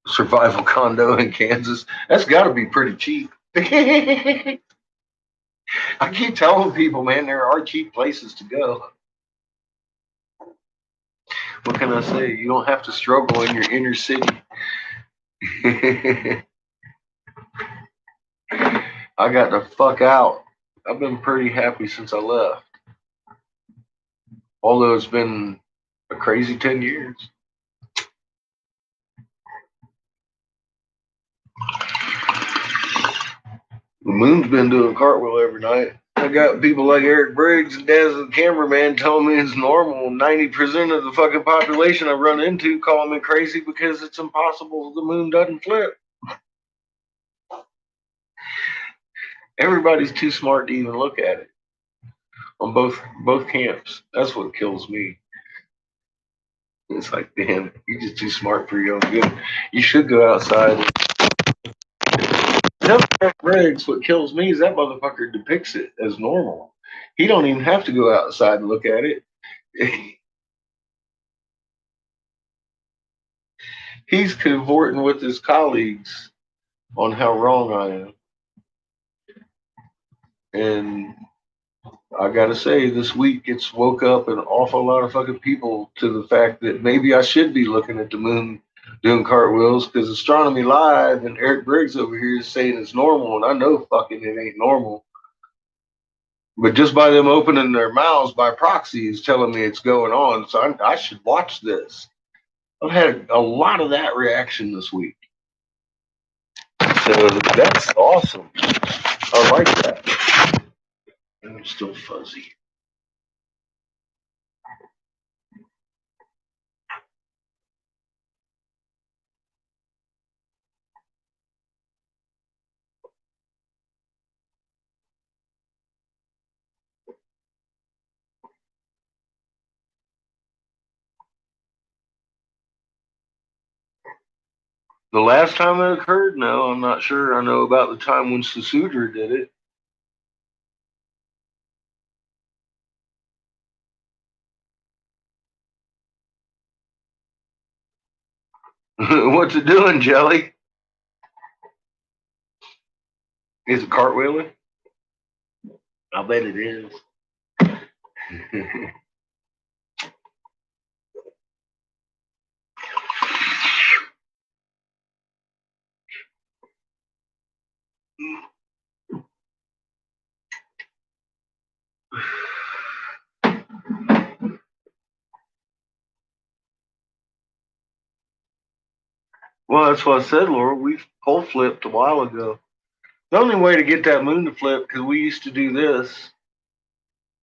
Survival condo in Kansas. That's got to be pretty cheap. I keep telling people, man, there are cheap places to go. What can I say? You don't have to struggle in your inner city. I got the fuck out. I've been pretty happy since I left. Although it's been a crazy 10 years. The moon's been doing cartwheel every night. I got people like Eric Briggs and Daz the cameraman telling me it's normal. 90% of the fucking population I run into calling me crazy because it's impossible the moon doesn't flip. Everybody's too smart to even look at it on both camps. That's what kills me. It's like, damn, you're just too smart for your own good. You should go outside. Eric Briggs, what kills me is that motherfucker depicts it as normal. He don't even have to go outside and look at it. He's cavorting with his colleagues on how wrong I am. And I gotta say, this week it's woke up an awful lot of fucking people to the fact that maybe I should be looking at the moon doing cartwheels, because Astronomy Live and Eric Briggs over here is saying it's normal, and I know fucking it ain't normal. But just by them opening their mouths by proxy is telling me it's going on, so I should watch this. I've had a lot of that reaction this week. So that's awesome. I like that. I'm still fuzzy. The last time it occurred, no, I'm not sure. I know about the time when Sasudra did it. What's it doing, Jelly? Is it cartwheeling? I bet it is. Well, that's what I said, Laura. We pole flipped a while ago. The only way to get that moon to flip, because we used to do this.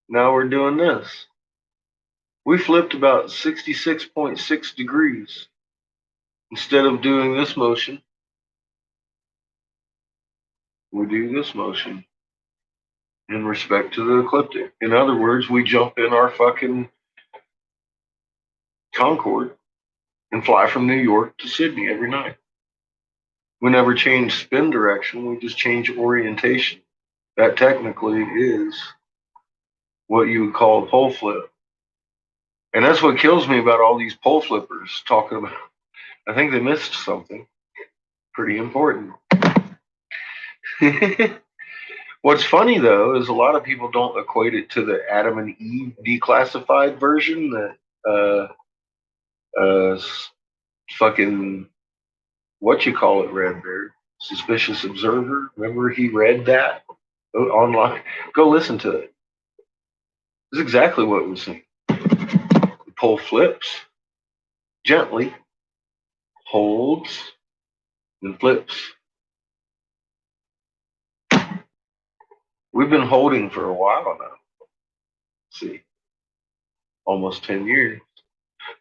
Now we're doing this. We flipped about 66.6 degrees instead of doing this motion. we do this motion in respect to the ecliptic. In other words, we jump in our fucking Concorde and fly from New York to Sydney every night. We never change spin direction, we just change orientation. That technically is what you would call a pole flip. And that's what kills me about all these pole flippers talking about. I think they missed something pretty important. What's funny though is a lot of people don't equate it to the Adam and Eve declassified version that uh, fucking what you call it read there. Suspicious Observer. Remember he read that online? Go listen to it. It's exactly what we're saying. The pole flips gently, holds, and flips. We've been holding for a while now. See, almost 10 years.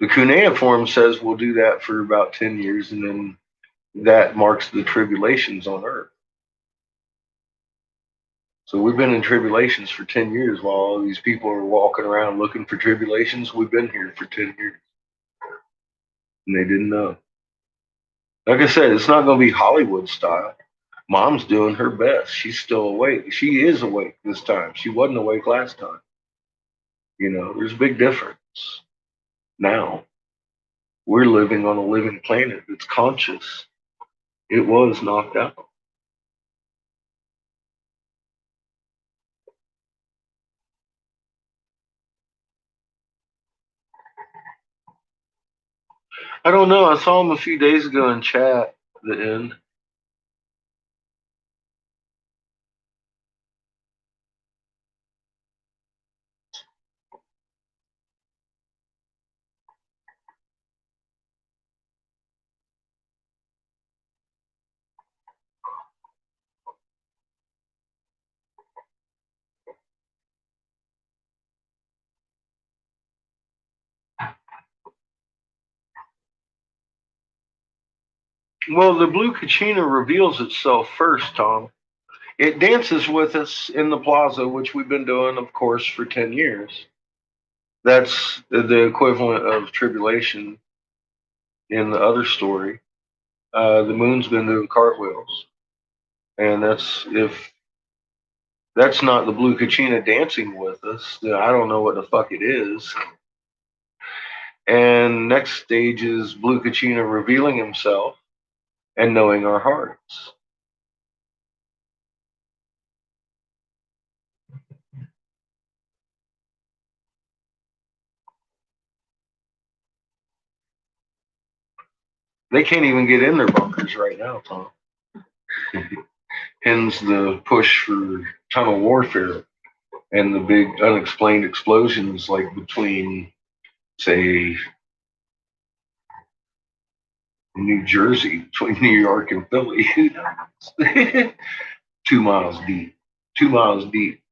The cuneiform says we'll do that for about 10 years, and then that marks the tribulations on earth. So we've been in tribulations for 10 years while all these people are walking around looking for tribulations. We've been here for 10 years. And they didn't know. Like I said, it's not going to be Hollywood style. Mom's doing her best. She's still awake. She is awake this time. She wasn't awake last time. You know, there's a big difference. Now, we're living on a living planet that's conscious. It was knocked out. I don't know. I saw him a few days ago in chat, the end. Well, the blue kachina reveals itself first, Tom. It dances with us in the plaza, which we've been doing, of course, for 10 years. That's the equivalent of tribulation in the other story. The moon's been doing cartwheels. And if that's not the blue kachina dancing with us, then I don't know what the fuck it is. And next stage is blue kachina revealing himself and knowing our hearts. They can't even get in their bunkers right now, Tom. Hence the push for tunnel warfare and the big unexplained explosions, like between, say, New Jersey, between New York and Philly, 2 miles deep. 2 miles deep.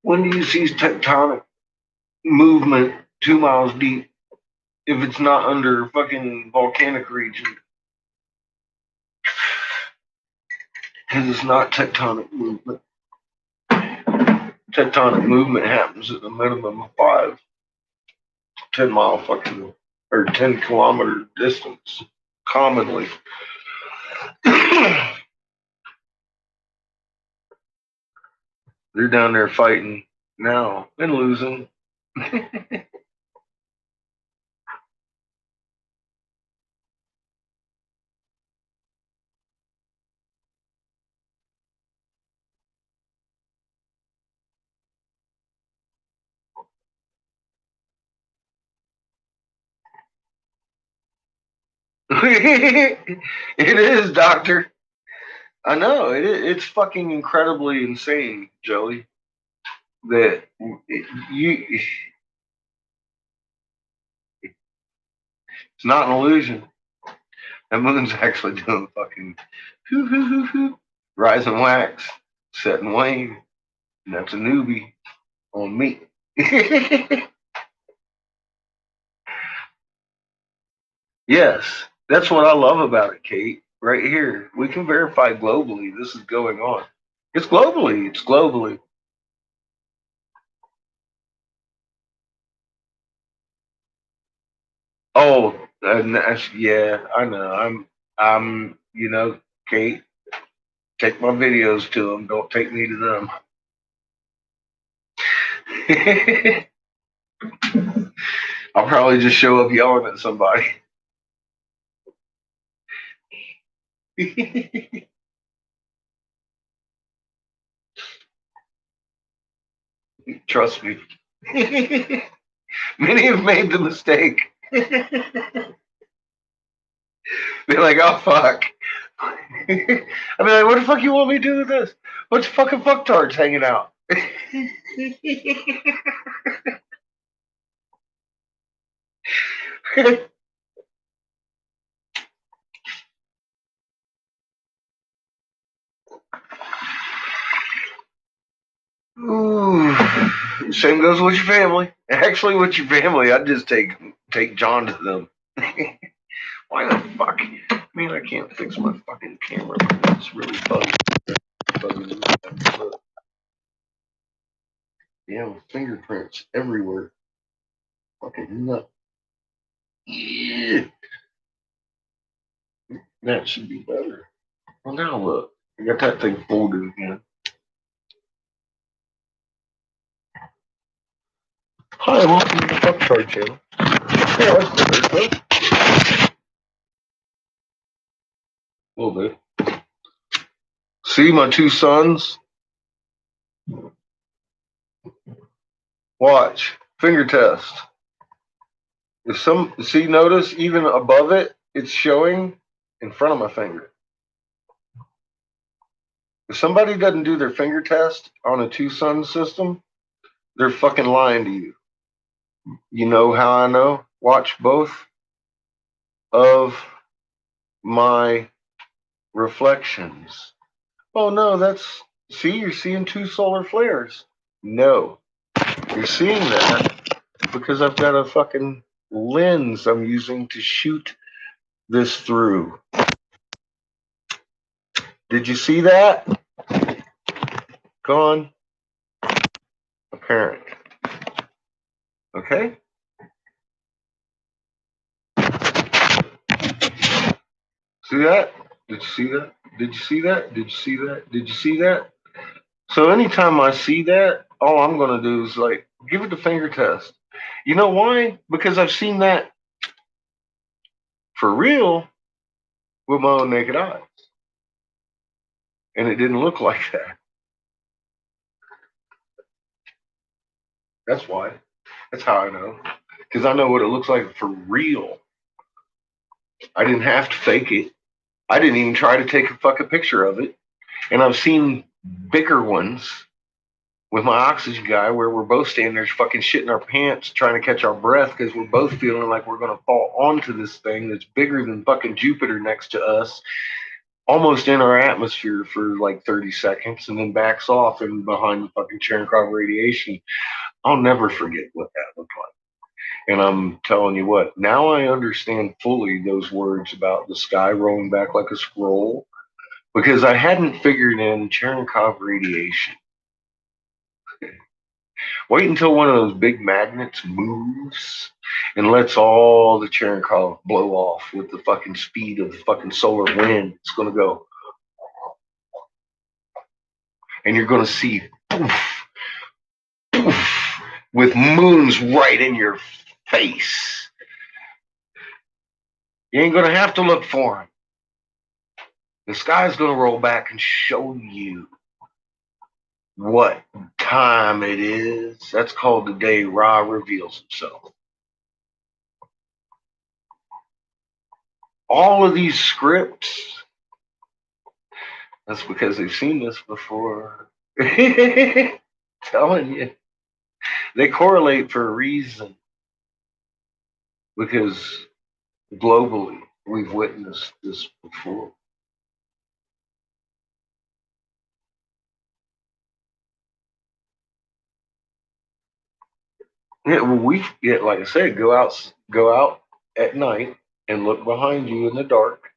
When do you see tectonic movement 2 miles deep if it's not under fucking volcanic region? Because it's not tectonic movement. Tectonic movement happens at a minimum of 10 mile fucking or 10-kilometer distance commonly. They're down there fighting now and losing. It is, Doctor. I know it's fucking incredibly insane, Joey. That you, it's not an illusion. That moon's actually doing fucking rise and wax, set and wane. And that's a newbie on me. Yes, that's what I love about it, Kate. Right here, we can verify globally this is going on. It's globally. It's globally. Oh, and that's, yeah, I know. Kate, take my videos to them. Don't take me to them. I'll probably just show up yelling at somebody. Trust me. Many have made the mistake. They're like, oh fuck. I mean, like, what the fuck you want me to do with this? Bunch of fucking fucktards hanging out. Ooh. Same goes with your family. Actually, with your family, I'd just take John to them. Why the fuck? I mean, I can't fix my fucking camera. It's really bugging. Yeah, with fingerprints everywhere. Fucking nut. Yeah, that should be better. Well, now look. I got that thing folded again. Hi, welcome to the Fuck Card channel. Yeah, that's better. A little bit. See my two sons? Watch. Finger test. If notice even above it, it's showing in front of my finger. If somebody doesn't do their finger test on a two sun system, they're fucking lying to you. You know how I know? Watch both of my reflections. Oh no, you're seeing two solar flares. No, you're seeing that because I've got a fucking lens I'm using to shoot this through. Did you see that? Gone. Apparent. Okay? See that? Did you see that? Did you see that? Did you see that? Did you see that? So anytime I see that, all I'm going to do is like give it the finger test. You know why? Because I've seen that for real with my own naked eyes. And it didn't look like that. That's why. That's how I know. Because I know what it looks like for real. I didn't have to fake it. I didn't even try to take a fucking picture of it. And I've seen bigger ones with my oxygen guy where we're both standing there fucking shitting our pants trying to catch our breath because we're both feeling like we're going to fall onto this thing that's bigger than fucking Jupiter next to us, almost in our atmosphere for like 30 seconds and then backs off and behind the fucking Cherenkov radiation. I'll never forget what that looked like. And I'm telling you what, now I understand fully those words about the sky rolling back like a scroll because I hadn't figured in Cherenkov radiation. Wait until one of those big magnets moves and lets all the Cherenkov blow off with the fucking speed of the fucking solar wind. It's going to go. And you're going to see poof, poof, with moons right in your face. You ain't going to have to look for them. The sky's going to roll back and show you what time it is. That's called the day Ra reveals himself. All of these scripts, that's because they've seen this before. Telling you. They correlate for a reason. Because globally, we've witnessed this before. Yeah, well, like I said, go out at night and look behind you in the dark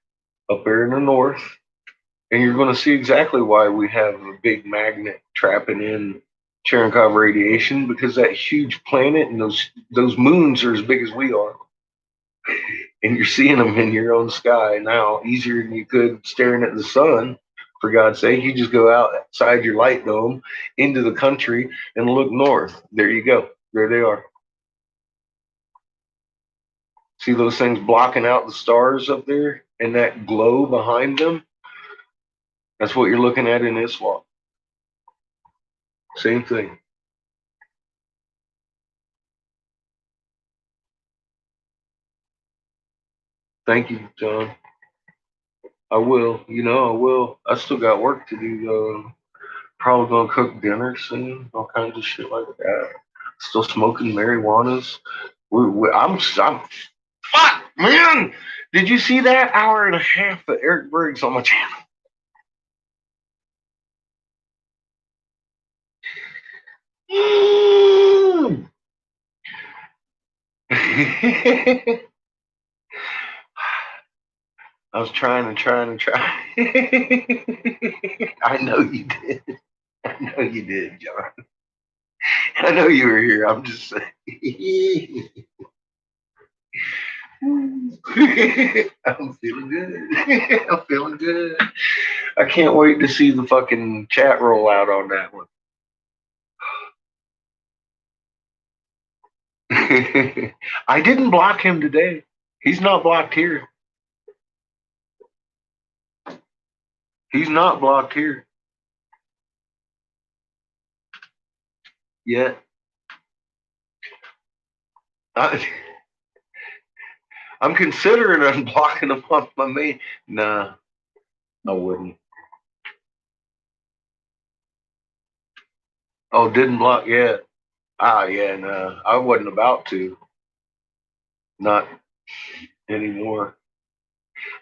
up there in the north, and you're going to see exactly why we have a big magnet trapping in Cherenkov radiation, because that huge planet and those moons are as big as we are, and you're seeing them in your own sky now easier than you could staring at the sun. For God's sake, you just go outside your light dome into the country and look north. There you go. There they are. See those things blocking out the stars up there and that glow behind them? That's what you're looking at in ISWAP. Same thing. Thank you, John. I will. I will. I still got work to do. Probably gonna cook dinner soon. All kinds of shit like that. Still smoking marijuanas. I'm fuck, man. Did you see that hour and a half of Eric Briggs on my channel? I was trying and trying and trying. I know you did. I know you did, John. I know you were here. I'm just saying. I'm feeling good. I'm feeling good. I can't wait to see the fucking chat roll out on that one. I didn't block him today. He's not blocked here. He's not blocked here yet. I, I'm considering unblocking him off my main. Nah, I wouldn't. Oh, didn't block yet. Ah, yeah, no, I wasn't about to. Not anymore.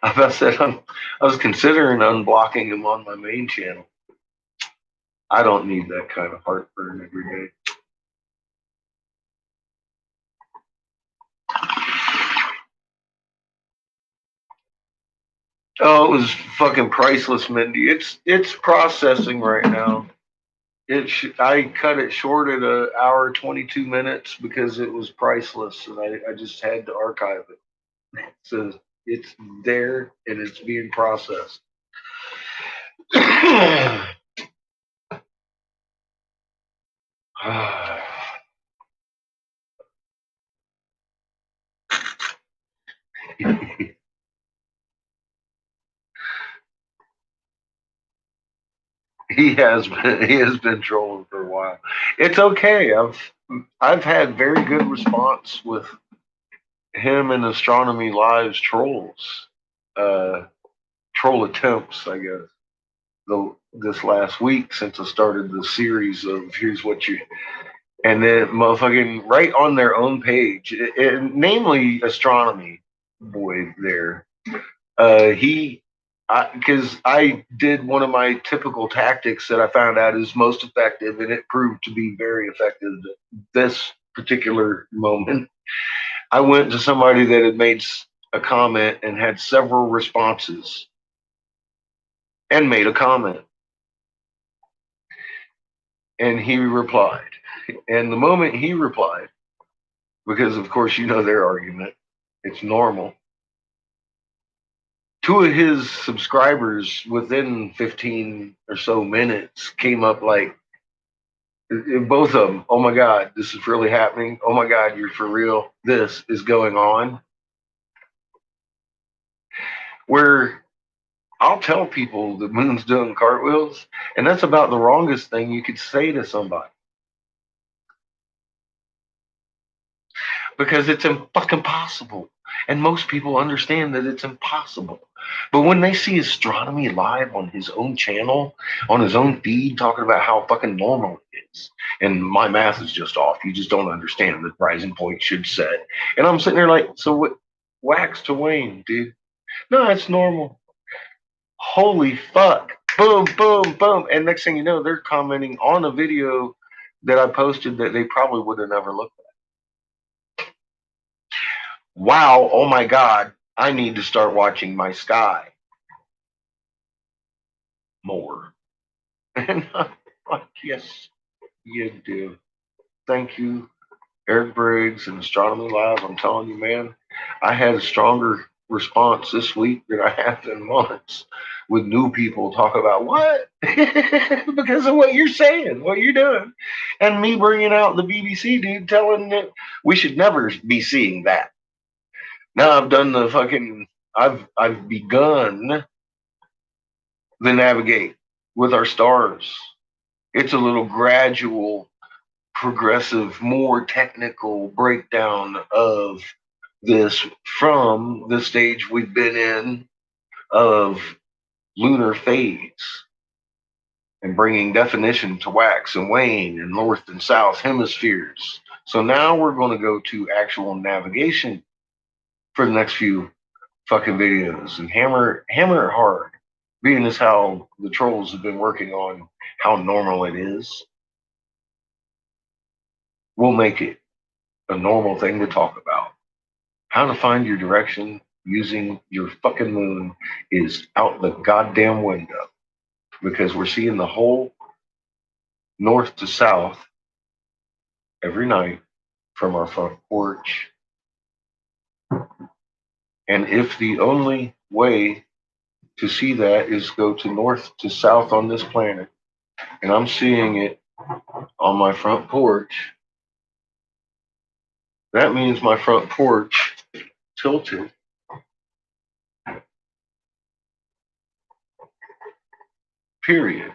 I said I was considering unblocking him on my main channel. I don't need that kind of heartburn every day. Oh, it was fucking priceless, Mindy. It's processing right now. I cut it short at an hour 22 minutes because it was priceless, and I just had to archive it. So it's there and it's being processed. He has been trolling for a while. It's okay. I've had very good response with him and Astronomy Live's trolls, uh, troll attempts, I guess. This last week since I started the series of here's what you, and then motherfucking right on their own page, namely Astronomy Boy there. He because I did one of my typical tactics that I found out is most effective, and it proved to be very effective at this particular moment. I went to somebody that had made a comment and had several responses and made a comment. And he replied. And the moment he replied, because of course you know their argument, it's normal. Two of his subscribers within 15 or so minutes came up like, both of them, oh my God, this is really happening. Oh my God, you're for real. This is going on. Where I'll tell people the moon's doing cartwheels, and that's about the wrongest thing you could say to somebody. Because it's fucking possible. And most people understand that it's impossible. But when they see Astronomy Live on his own channel, on his own feed, talking about how fucking normal it is, and my math is just off, you just don't understand that rising point should set. And I'm sitting there like, so what? Wax to wane, dude. No, it's normal. Holy fuck. Boom, boom, boom. And next thing you know, they're commenting on a video that I posted that they probably would have never looked at. wow, oh my God, I need to start watching my sky more. And I'm like, yes, you do. Thank you, Eric Briggs and Astronomy Live. I'm telling you, man, I had a stronger response this week than I have in months with new people talk about what? Because of what you're saying, what you're doing. And me bringing out the BBC dude telling that we should never be seeing that. Now I've done the fucking, I've begun the navigate with our stars. It's a little gradual, progressive, more technical breakdown of this from the stage we've been in of lunar phase and bringing definition to wax and wane and north and south hemispheres. So now we're going to go to actual navigation for the next few fucking videos and hammer it hard, being as how the trolls have been working on how normal it is. We'll make it a normal thing to talk about. How to find your direction using your fucking moon is out the goddamn window because we're seeing the whole north to south every night from our front porch. And if the only way to see that is go to north to south on this planet, and I'm seeing it on my front porch, that means my front porch tilted. Period.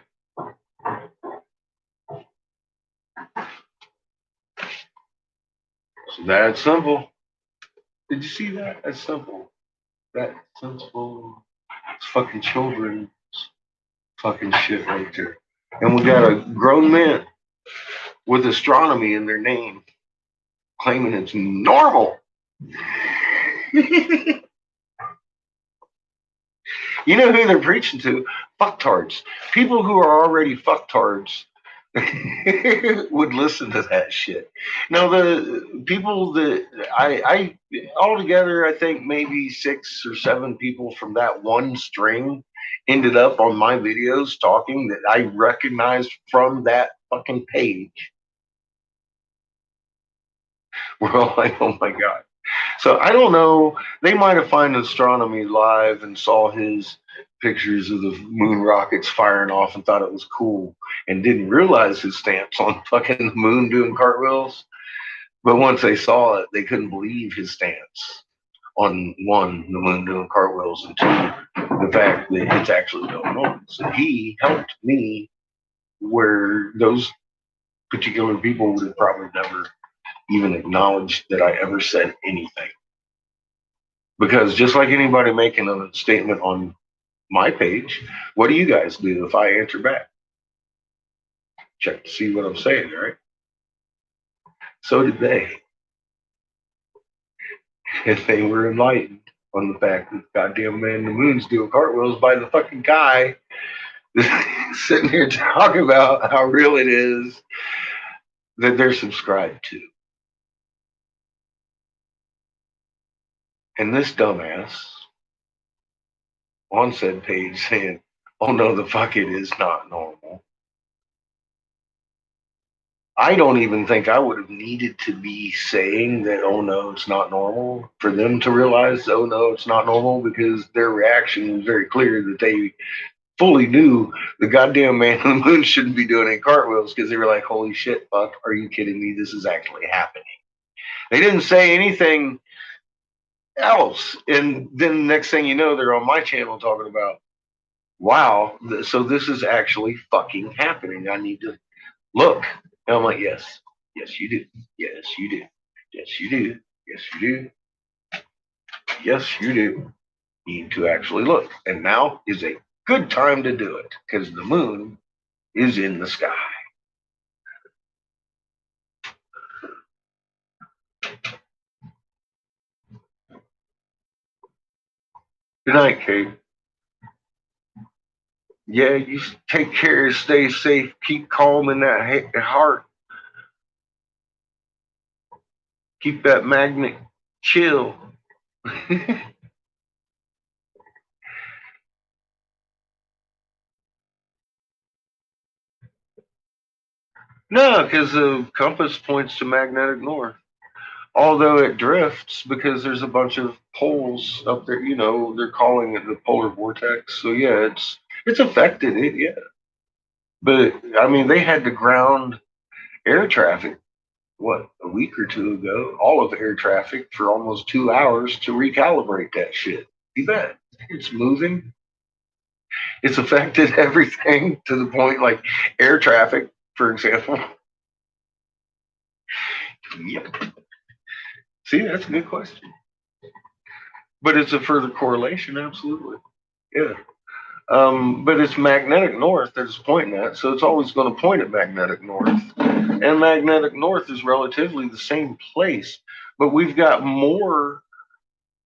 So that's simple. Did you see that? That's simple. That's simple. It's fucking children fucking shit right there. And we got a grown man with astronomy in their name claiming it's normal. You know who they're preaching to? Fucktards. People who are already fucktards would listen to that shit. Now the people that I altogether, I think maybe 6 or 7 people from that one string ended up on my videos talking that I recognized from that fucking page. We're all like, oh my God. So I don't know. They might have found astronomy live and saw his pictures of the moon rockets firing off and thought it was cool and didn't realize his stance on fucking the moon doing cartwheels. But once they saw it, they couldn't believe his stance on one, the moon doing cartwheels, and two, the fact that it's actually going on. So he helped me where those particular people would have probably never even acknowledged that I ever said anything. Because just like anybody making a statement on my page, what do you guys do if I answer back? Check to see what I'm saying, right? So did they. And they were enlightened on the fact that goddamn man in the moon's doing cartwheels by the fucking guy sitting here talking about how real it is that they're subscribed to. And this dumbass on said page saying, oh no, the fuck it is not normal. I don't even think I would have needed to be saying that, oh no, it's not normal for them to realize, oh no, it's not normal, because their reaction was very clear that they fully knew the goddamn man on the moon shouldn't be doing any cartwheels because they were like, holy shit, fuck, are you kidding me? This is actually happening. They didn't say anything else. And then the next thing you know, they're on my channel talking about, wow, so this is actually fucking happening. I need to look. And I'm like, yes, yes, you do. Yes, you do. Yes, you do. Yes, you do. Yes, you do. You need to actually look. And now is a good time to do it because the moon is in the sky. Good night, Kate. Yeah, you take care, stay safe, keep calm in that heart, keep that magnet Chill. No, because the compass points to magnetic north. Although it drifts because there's a bunch of poles up there. You know, they're calling it the polar vortex. So yeah, it's affected it. Yeah, but I mean, they had to ground air traffic what a week or two ago. All of air traffic for almost 2 hours to recalibrate that shit. You bet. It's moving. It's affected everything to the point like air traffic, for example. Yep. See, that's a good question. But it's a further correlation, absolutely. Yeah. But it's magnetic north that it's pointing at, so it's always going to point at magnetic north. And magnetic north is relatively the same place, but we've got more,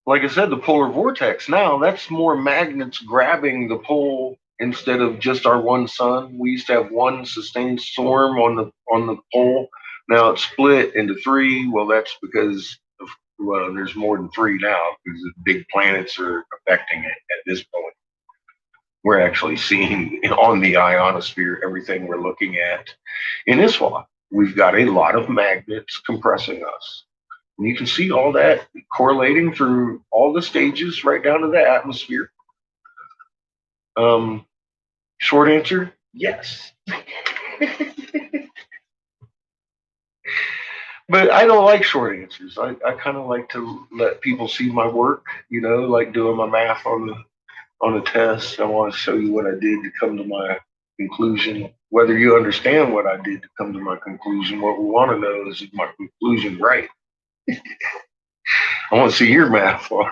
like I said, the polar vortex. Now that's more magnets grabbing the pole instead of just our one sun. We used to have one sustained storm on the pole. Now it's split into three. Well, that's because of, well, there's more than three now because the big planets are affecting it at this point. We're actually seeing on the ionosphere everything we're looking at in ISWA. We've got a lot of magnets compressing us. And you can see all that correlating through all the stages right down to the atmosphere. Um, Short answer, yes. But I don't like short answers. I kind of like to let people see my work, you know, like doing my math on a test. I want to show you what I did to come to my conclusion. Whether you understand what I did to come to my conclusion, what we want to know is my conclusion right? I want to see your math on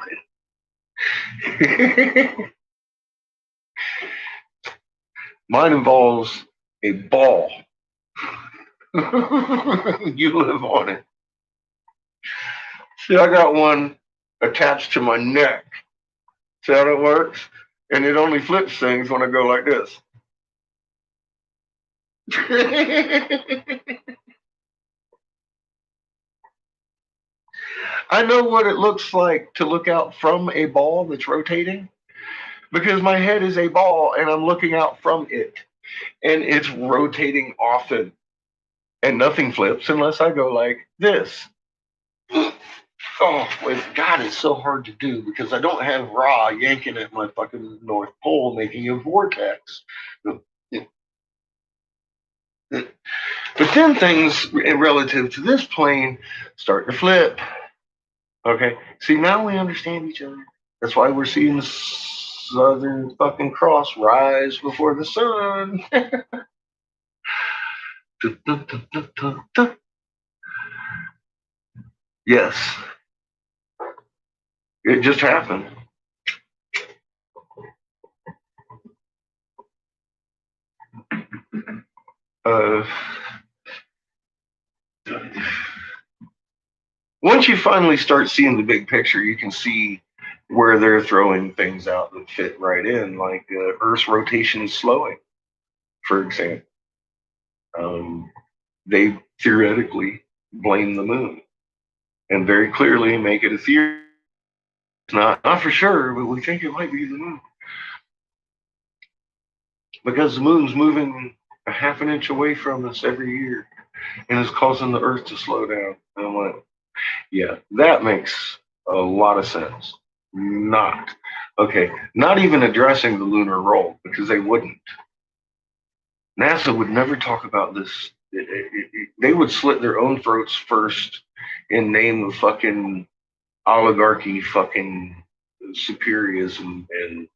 it. Mine involves a ball. You live on it. See, I got one attached to my neck. See how that works? And it only flips things when I go like this. I know what it looks like to look out from a ball that's rotating because my head is a ball and I'm looking out from it and it's rotating often and nothing flips unless I go like this. Oh, God, it's so hard to do because I don't have Ra yanking at my fucking North Pole making a vortex. But then things relative to this plane start to flip. Okay. See, now we understand each other. That's why we're seeing the Southern fucking Cross rise before the sun. Yes, it just happened. Uh, Once you finally start seeing the big picture, you can see where they're throwing things out that fit right in, like Earth's rotation is slowing, for example. Um, they theoretically blame the moon and very clearly make it a theory. It's not for sure, but we think it might be the moon because the moon's moving a half an inch away from us every year and is causing the Earth to slow down. And I'm like, yeah, that makes a lot of sense. Not okay. Not even addressing the lunar roll because they wouldn't. NASA would never talk about this. They would slit their own throats first in name of fucking oligarchy, fucking superiorism, and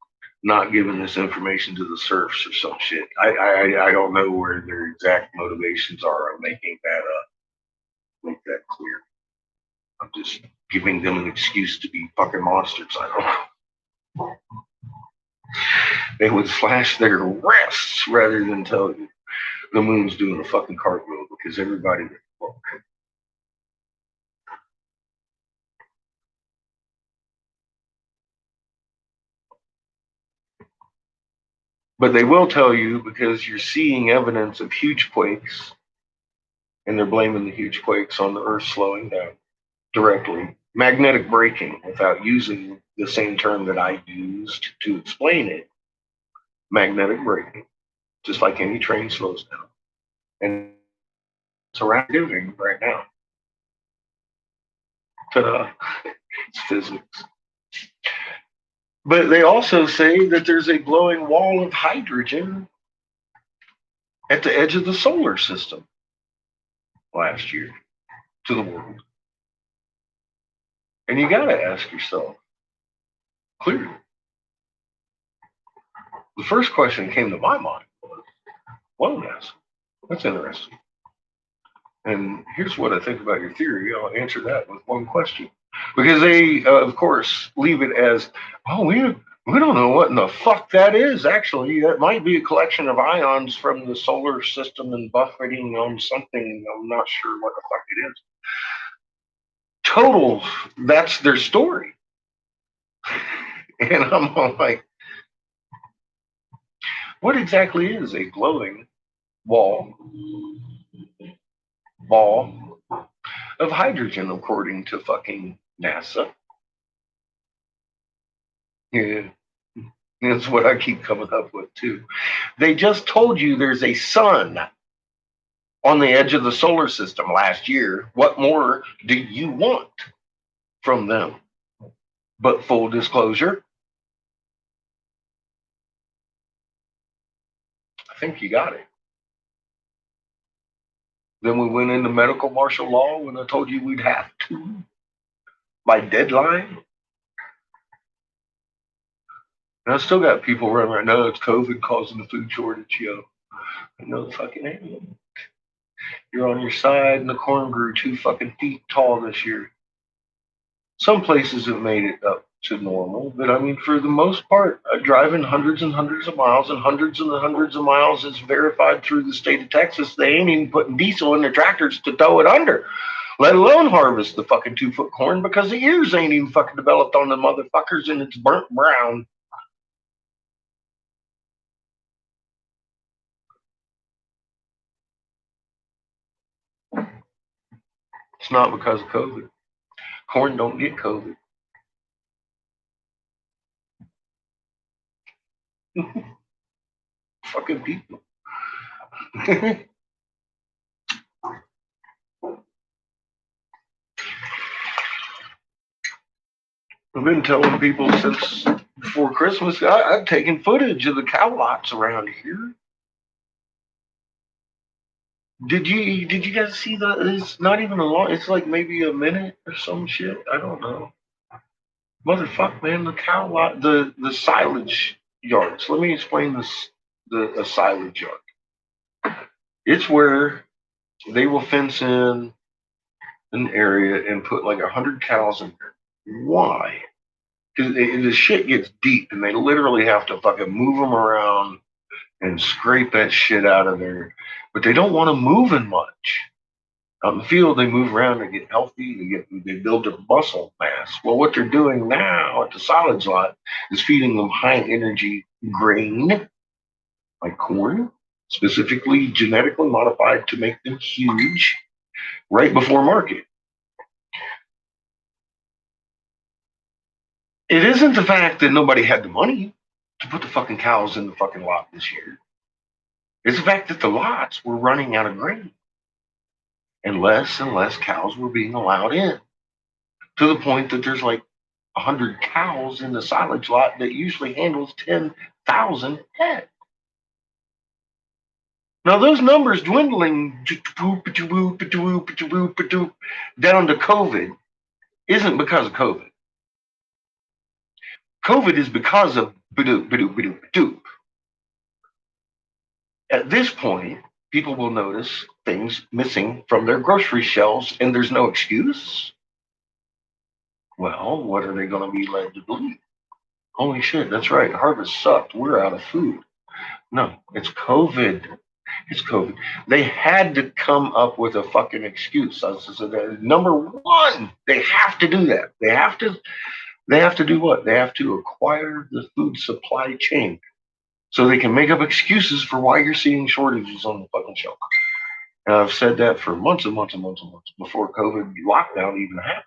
not giving this information to the serfs or some shit. I don't know where their exact motivations are of making that up. Make that clear. I'm just giving them an excuse to be fucking monsters. I don't know. They would slash their wrists rather than tell you the moon's doing a fucking cartwheel because everybody would look. But they will tell you because you're seeing evidence of huge quakes and they're blaming the huge quakes on the earth slowing down directly. Magnetic braking, without using the same term that I used to explain it, magnetic braking, just like any train slows down. And it's around doing right now. Ta-da. It's physics. But they also say that there's a glowing wall of hydrogen at the edge of the solar system last year to the world. And you got to ask yourself, clearly, the first question that came to my mind was, well, yes, that's interesting. And here's what I think about your theory. I'll answer that with one question. Because they, of course, leave it as, oh, we don't know what in the fuck that is, actually. That might be a collection of ions from the solar system and buffeting on something. I'm not sure what the fuck it is. Total, that's their story. And I'm all like, what exactly is a glowing ball of hydrogen, according to fucking NASA? Yeah, that's what I keep coming up with too. They just told you there's a sun on the edge of the solar system last year. What more do you want from them? But full disclosure, I think you got it. Then we went into medical martial law when I told you we'd have to by deadline. And I still got people running right now. It's COVID causing the food shortage, yo. No fucking ain't. You're on your side, and the corn grew 2 fucking feet tall this year. Some places have made it up to normal, but I mean, for the most part, driving hundreds and hundreds of miles and hundreds of miles is verified through the state of Texas. They ain't even putting diesel in their tractors to tow it under, let alone harvest the fucking 2 foot corn because the ears ain't even fucking developed on the motherfuckers and it's burnt brown. It's not because of COVID. Corn don't get COVID. Fucking people. I've been telling people since before Christmas. I've taken footage of the cow lots around here. Did you guys see that? It's not even a long. It's like maybe a minute or some shit. I don't know. Motherfuck, man, the cow lot, the silage yards. Let me explain this. The silage yard. It's where they will fence in an area and put like 100 cows in there. Why? Because the shit gets deep, and they literally have to fucking move them around and scrape that shit out of there. But they don't want to move in much. Out in the field, they move around, they get healthy, they build their muscle mass. Well, what they're doing now at the silage lot is feeding them high energy grain, like corn, specifically genetically modified to make them huge right before market. It isn't the fact that nobody had the money to put the fucking cows in the fucking lot this year. It's the fact that the lots were running out of grain and less cows were being allowed in, to the point that there's like 100 cows in the silage lot that usually handles 10,000 head. Now those numbers dwindling down to COVID isn't because of COVID. COVID is because of At this point, people will notice things missing from their grocery shelves, and there's no excuse. Well, what are they going to be led to believe? Holy shit, that's right. Harvest sucked. We're out of food. No, it's COVID. It's COVID. They had to come up with a fucking excuse. Number one, they have to do that. They have to do what? They have to acquire the food supply chain so they can make up excuses for why you're seeing shortages on the fucking shelf. And I've said that for months and months and months and months before COVID lockdown even happened.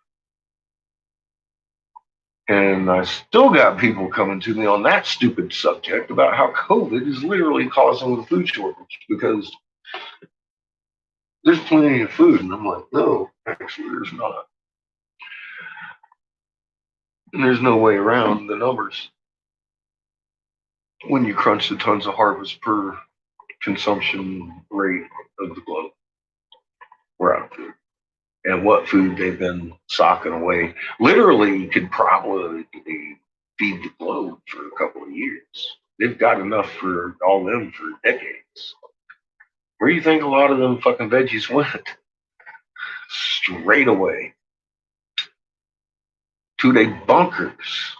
And I still got people coming to me on that stupid subject about how COVID is literally causing the food shortage because there's plenty of food. And I'm like, no, actually, there's not. And there's no way around the numbers when you crunch the tons of harvest per consumption rate of the globe. We're out of food. And what food they've been socking away. Literally, could probably feed the globe for a couple of years. They've got enough for all them for decades. Where do you think a lot of them fucking veggies went? Straight away to their bunkers.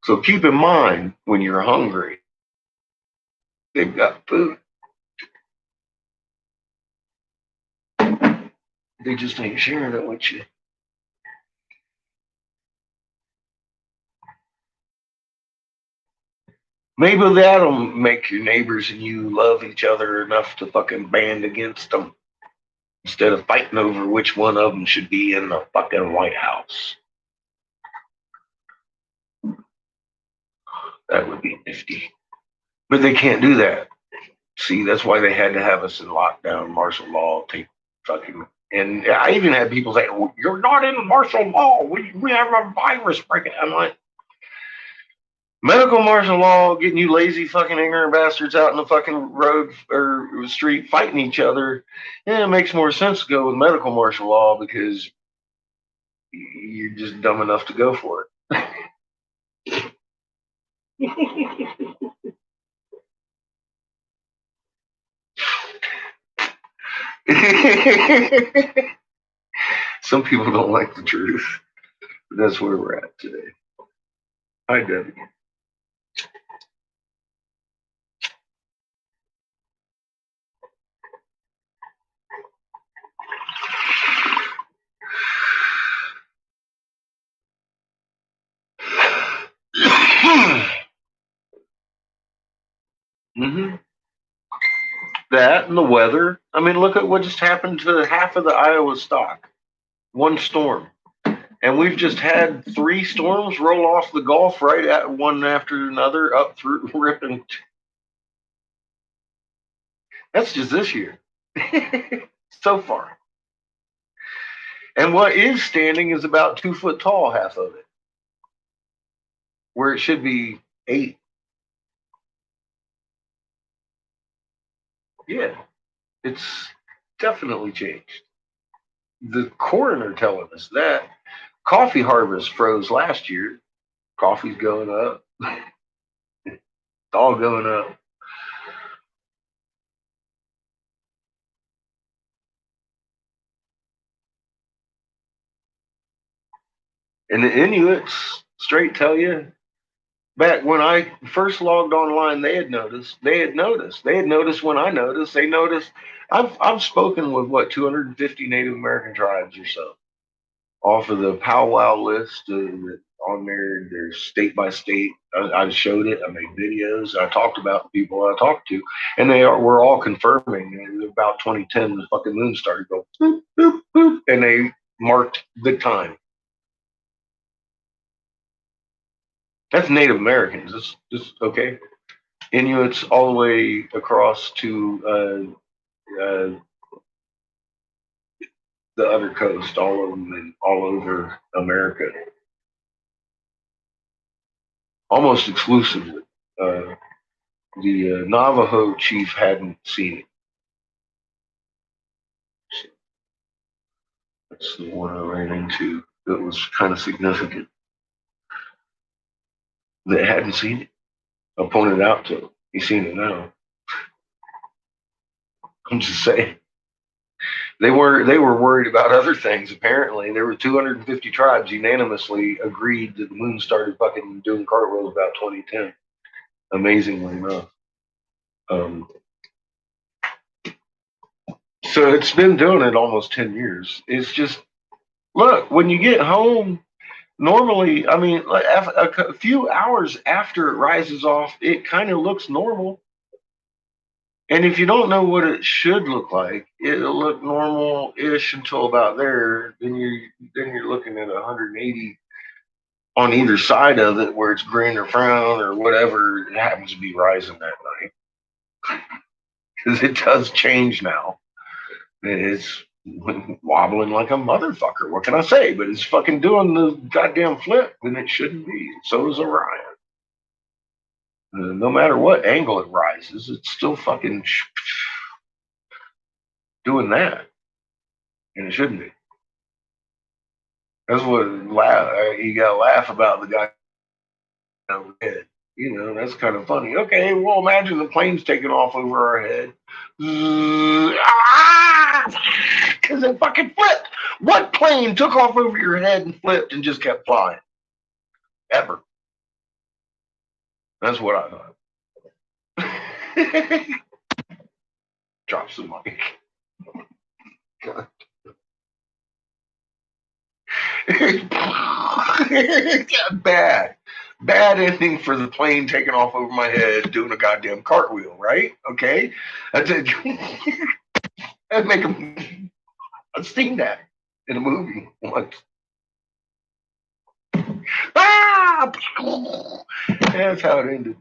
So keep in mind when you're hungry, they've got food. They just ain't sharing it with you. Maybe that'll make your neighbors and you love each other enough to fucking band against them instead of fighting over which one of them should be in the fucking White House. That would be nifty. But they can't do that. See, that's why they had to have us in lockdown, martial law, take fucking. And I even had people say, well, "You're not in martial law. We have a virus breaking." I'm like, medical martial law, getting you lazy fucking ignorant bastards out in the fucking road or street fighting each other. Yeah, it makes more sense to go with medical martial law because you're just dumb enough to go for it. Some people don't like the truth. But that's where we're at today. Hi, Debbie. Mm-hmm. That and the weather. I mean, look at what just happened to half of the Iowa stock. One storm. And we've just had 3 storms roll off the Gulf right at one after another up through ripping. That's just this year. So far. And what is standing is about 2 foot tall, half of it, where it should be 8. Yeah, it's definitely changed. The coroner telling us that coffee harvest froze last year. Coffee's going up. It's all going up. And the Inuits straight tell you back when I first logged online, they had noticed. They had noticed. They had noticed when I noticed. They noticed. I've spoken with what 250 Native American tribes or so off of the powwow list on there. There's state by state. I showed it. I made videos. I talked about the people I talked to, and were all confirming. And about 2010, the fucking moon started going boop, boop, boop, and they marked the time. That's Native Americans. It's okay. Inuits all the way across to the other coast, all of them, and all over America, almost exclusively. Uh, the Navajo chief hadn't seen it. So that's the one I ran into that was kind of significant. That hadn't seen it. I pointed out to him. He's seen it now. I'm just saying. They were worried about other things. Apparently, there were 250 tribes unanimously agreed that the moon started fucking doing cartwheels about 2010. Amazingly enough. Um, so it's been doing it almost 10 years. It's just look when you get home. Normally, I mean, like, a few hours after it rises off, it kind of looks normal. And if you don't know what it should look like, it'll look normal-ish until about there. Then you're looking at 180 on either side of it, where it's grin or frown or whatever it happens to be rising that night. Because it does change now. It's wobbling like a motherfucker. What can I say? But it's fucking doing the goddamn flip, and it shouldn't be. So is Orion. No matter what angle it rises, it's still fucking doing that, and it shouldn't be. That's what you gotta laugh about the guy overhead. You know, that's kind of funny. Okay, well, imagine the plane's taking off over our head. Because it fucking flipped. What plane took off over your head and flipped and just kept flying? Ever. That's what I thought. Drops the mic. Bad. Bad ending for the plane taking off over my head doing a goddamn cartwheel, right? Okay. I did. I'd make them. I've seen that in a movie once. Ah! That's how it ended.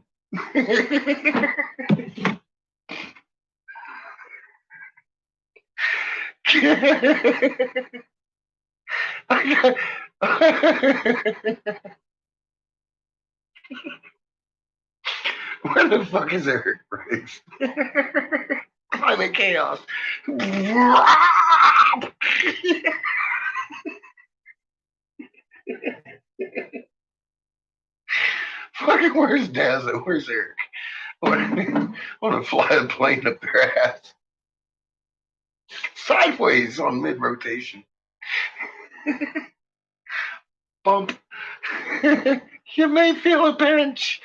Where the fuck is Eric Briggs? Climate chaos. Fucking where's Dazza? Where's Eric? I want to fly a plane up their ass. Sideways on mid rotation. Bump. You may feel a pinch.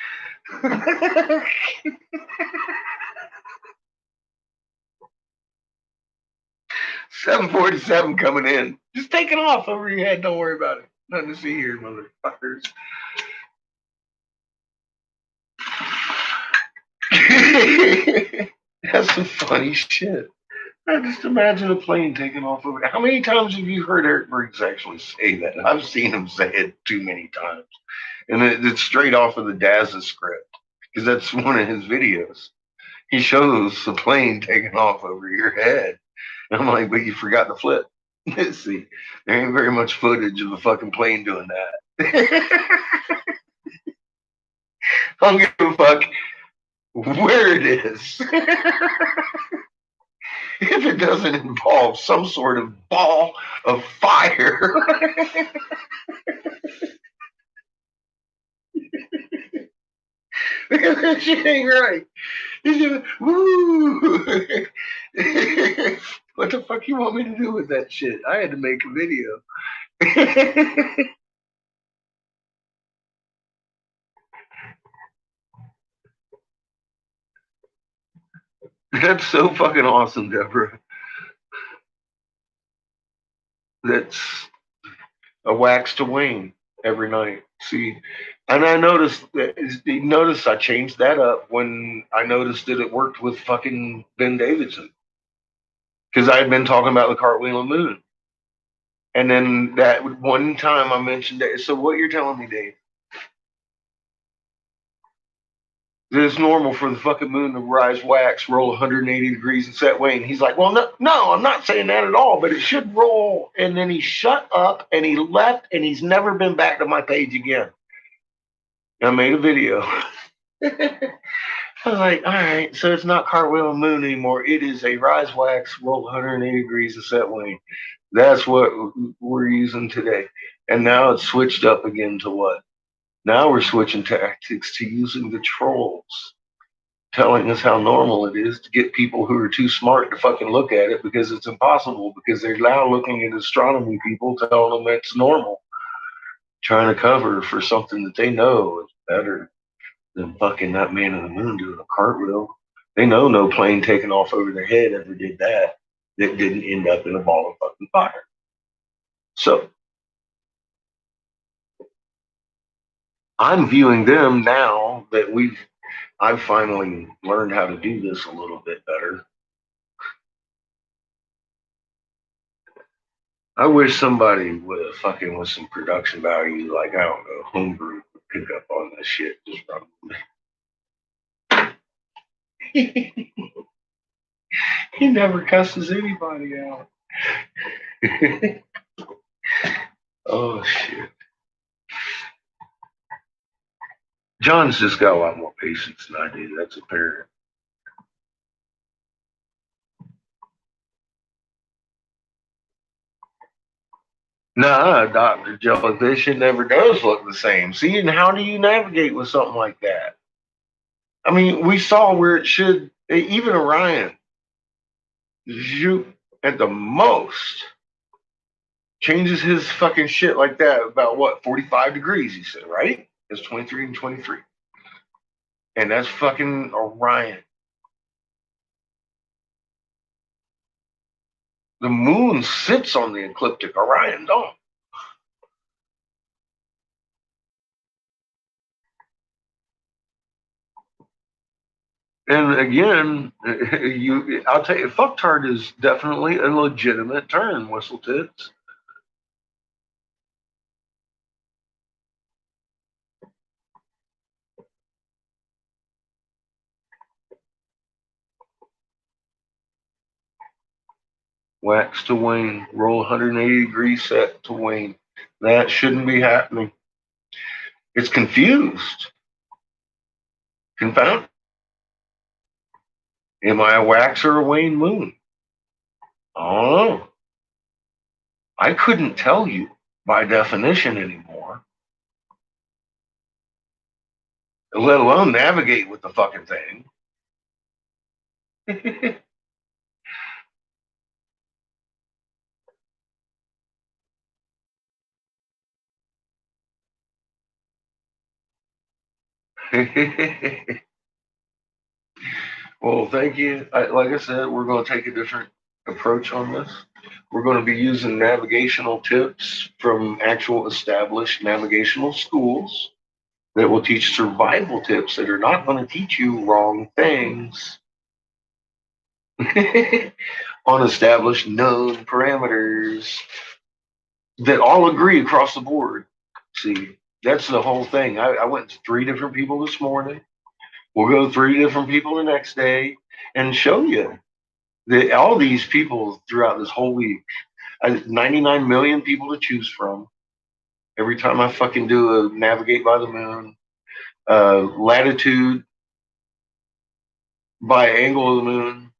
747 coming in. Just take it off over your head. Don't worry about it. Nothing to see here, motherfuckers. That's some funny shit. I just imagine a plane taking off over. How many times have you heard Eric Briggs actually say that? I've seen him say it too many times. And it's straight off of the Dazza script because that's one of his videos. He shows the plane taking off over your head. And I'm like, but you forgot to flip. See, there ain't very much footage of the fucking plane doing that. I don't give a fuck where it is. If it doesn't involve some sort of ball of fire. That shit ain't right. Woo. What the fuck you want me to do with that shit? I had to make a video. That's so fucking awesome, Deborah. That's a wax to wane every night. See, and I noticed that. You notice I changed that up when I noticed that it worked with fucking Ben Davidson because I had been talking about the cartwheel and moon, and then that one time I mentioned that. So what you're telling me, Dave? That it's normal for the fucking moon to rise wax, roll 180 degrees, and set wane. He's like, well, no, I'm not saying that at all, but it should roll. And then he shut up and he left, and he's never been back to my page again. I made a video. I was like, all right, so it's not cartwheel and moon anymore. It is a rise wax, roll 180 degrees, and set wane. That's what we're using today. And now it's switched up again to what? Now we're switching tactics to using the trolls, telling us how normal it is to get people who are too smart to fucking look at it because it's impossible because they're now looking at astronomy people telling them it's normal, trying to cover for something that they know is better than fucking that man in the moon doing a cartwheel. They know no plane taking off over their head ever did that didn't end up in a ball of fucking fire. So I'm viewing them now that we've I've finally learned how to do this a little bit better. I wish somebody would have fucking with some production value, like, I don't know, homebrew would pick up on this shit. Just he never cusses anybody out. Oh shit. John's just got a lot more patience than I do. That's apparent. Nah, Dr. Jellyfish, it never does look the same. See, and how do you navigate with something like that? I mean, we saw where it should, even Orion, shoot at the most, changes his fucking shit like that about what, 45 degrees, he said, right? It's 23 and 23. And that's fucking Orion. The moon sits on the ecliptic. Orion don't. And again, I'll tell you, fucktard is definitely a legitimate term, whistle tits. Wax to wane, roll 180 degree set to wane. That shouldn't be happening. It's confused, confounded. Am I a wax or a wane moon? I don't know. I couldn't tell you by definition anymore, let alone navigate with the fucking thing. Well, thank you. Like I said, we're going to take a different approach on this. We're going to be using navigational tips from actual established navigational schools that will teach survival tips that are not going to teach you wrong things on established known parameters that all agree across the board. See, that's the whole thing. I went to three different people this morning. We'll go to three different people the next day and show you that all these people throughout this whole week, 99 million people to choose from. Every time I fucking do a navigate by the moon, latitude by angle of the moon,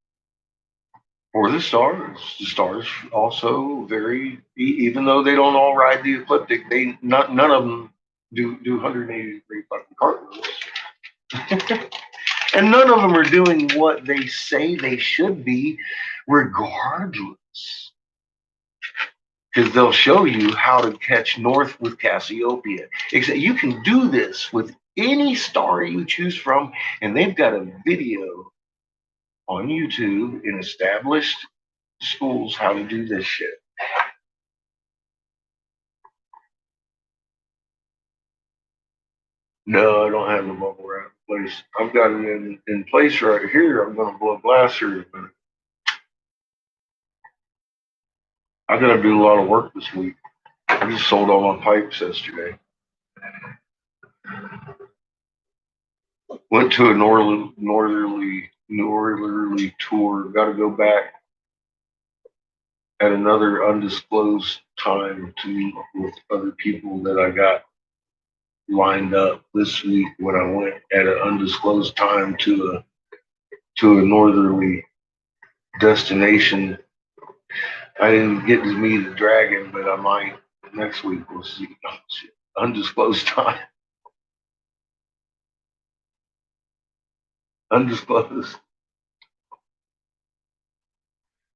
or the stars. The stars also vary, even though they don't all ride the ecliptic. None of them do 180-degree fucking cartwheels. And none of them are doing what they say they should be, regardless. Because they'll show you how to catch north with Cassiopeia. Except you can do this with any star you choose from, and they've got a video on YouTube in established schools how to do this shit. No, I don't have the bubble wrap in place. I've got it in place right here. I'm going to blow glass here. I got to do a lot of work this week. I just sold all my pipes yesterday. Went to a northerly tour. Got to go back at another undisclosed time to meet with other people that I got lined up this week when I went at an undisclosed time to a northerly destination. I didn't get to meet a dragon, but I might next week. We'll see. Undisclosed time. Undisclosed.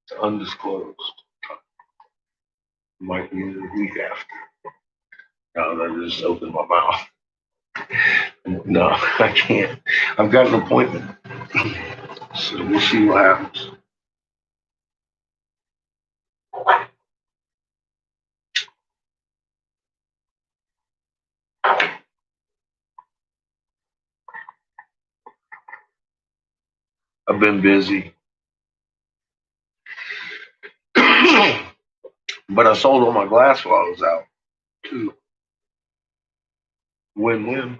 It's undisclosed. Might be the week after. No, I just opened my mouth. No, I can't. I've got an appointment. So we'll see what happens. I've been busy. But I sold all my glass while I was out, too. Win-win.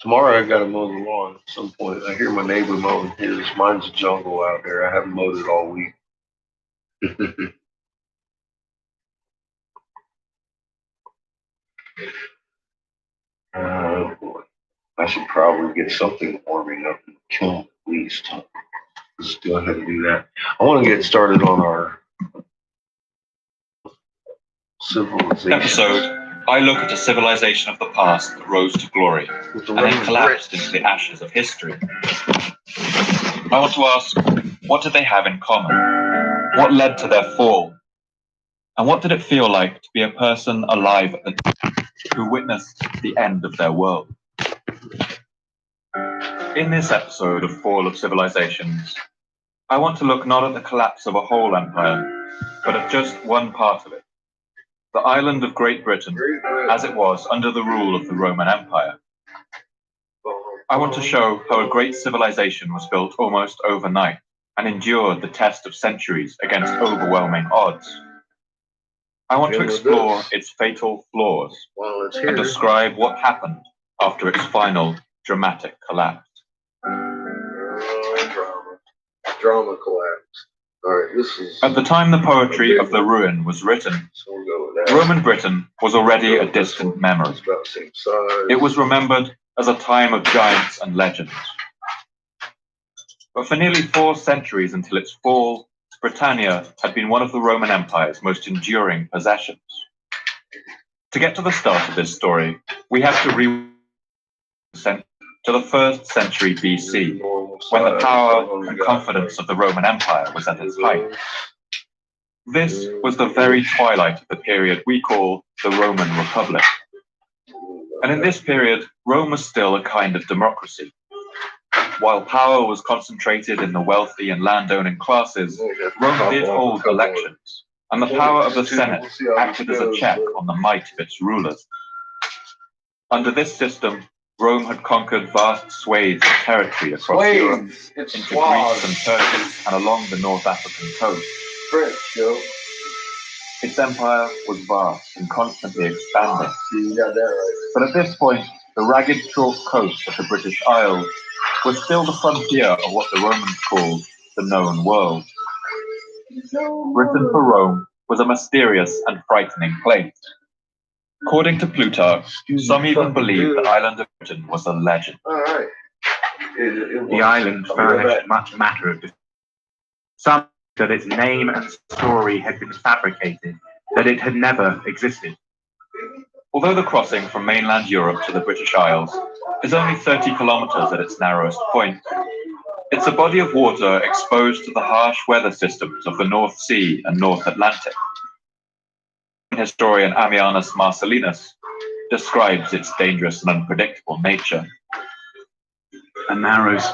Tomorrow I got to mow the lawn at some point. I hear my neighbor mowing his. Mine's a jungle out there. I haven't mowed it all week. Oh, boy. I should probably get something warming up and kill at least. Let's go ahead and do that. I want to get started on our civilization. Episode, I look at a civilization of the past that rose to glory and then collapsed into the ashes of history. I want to ask, what did they have in common? What led to their fall? And what did it feel like to be a person alive at the time who witnessed the end of their world? In this episode of Fall of Civilizations, I want to look not at the collapse of a whole empire, but at just one part of it. The island of Great Britain, as it was under the rule of the Roman Empire. I want to show how a great civilization was built almost overnight and endured the test of centuries against overwhelming odds. I want to explore its fatal flaws and describe what happened after its final dramatic collapse. Drama collapse. All right, this is. At the time the poetry of the ruin was written, Roman Britain was already a distant memory. It was remembered as a time of giants and legends. But for nearly 4 centuries until its fall, Britannia had been one of the Roman Empire's most enduring possessions. To get to the start of this story, we have to to the 1st century BC, when the power and confidence of the Roman Empire was at its height. This was the very twilight of the period we call the Roman Republic. And in this period, Rome was still a kind of democracy. While power was concentrated in the wealthy and landowning classes, Rome did hold elections, and the power of the Senate acted as a check on the might of its rulers. Under this system, Rome had conquered vast swathes of territory across Europe, into Greece and Turkey, and along the North African coast. Its empire was vast and constantly expanding. But at this point, the ragged chalk coast of the British Isles was still the frontier of what the Romans called the known world. Britain for Rome was a mysterious and frightening place. According to Plutarch, some even believe the island of Britain was a legend. The island furnished much matter of discussion. Some that its name and story had been fabricated, that it had never existed. Although the crossing from mainland Europe to the British Isles is only 30 kilometers at its narrowest point, it's a body of water exposed to the harsh weather systems of the North Sea and North Atlantic. Historian Ammianus Marcellinus describes its dangerous and unpredictable nature. A narrow space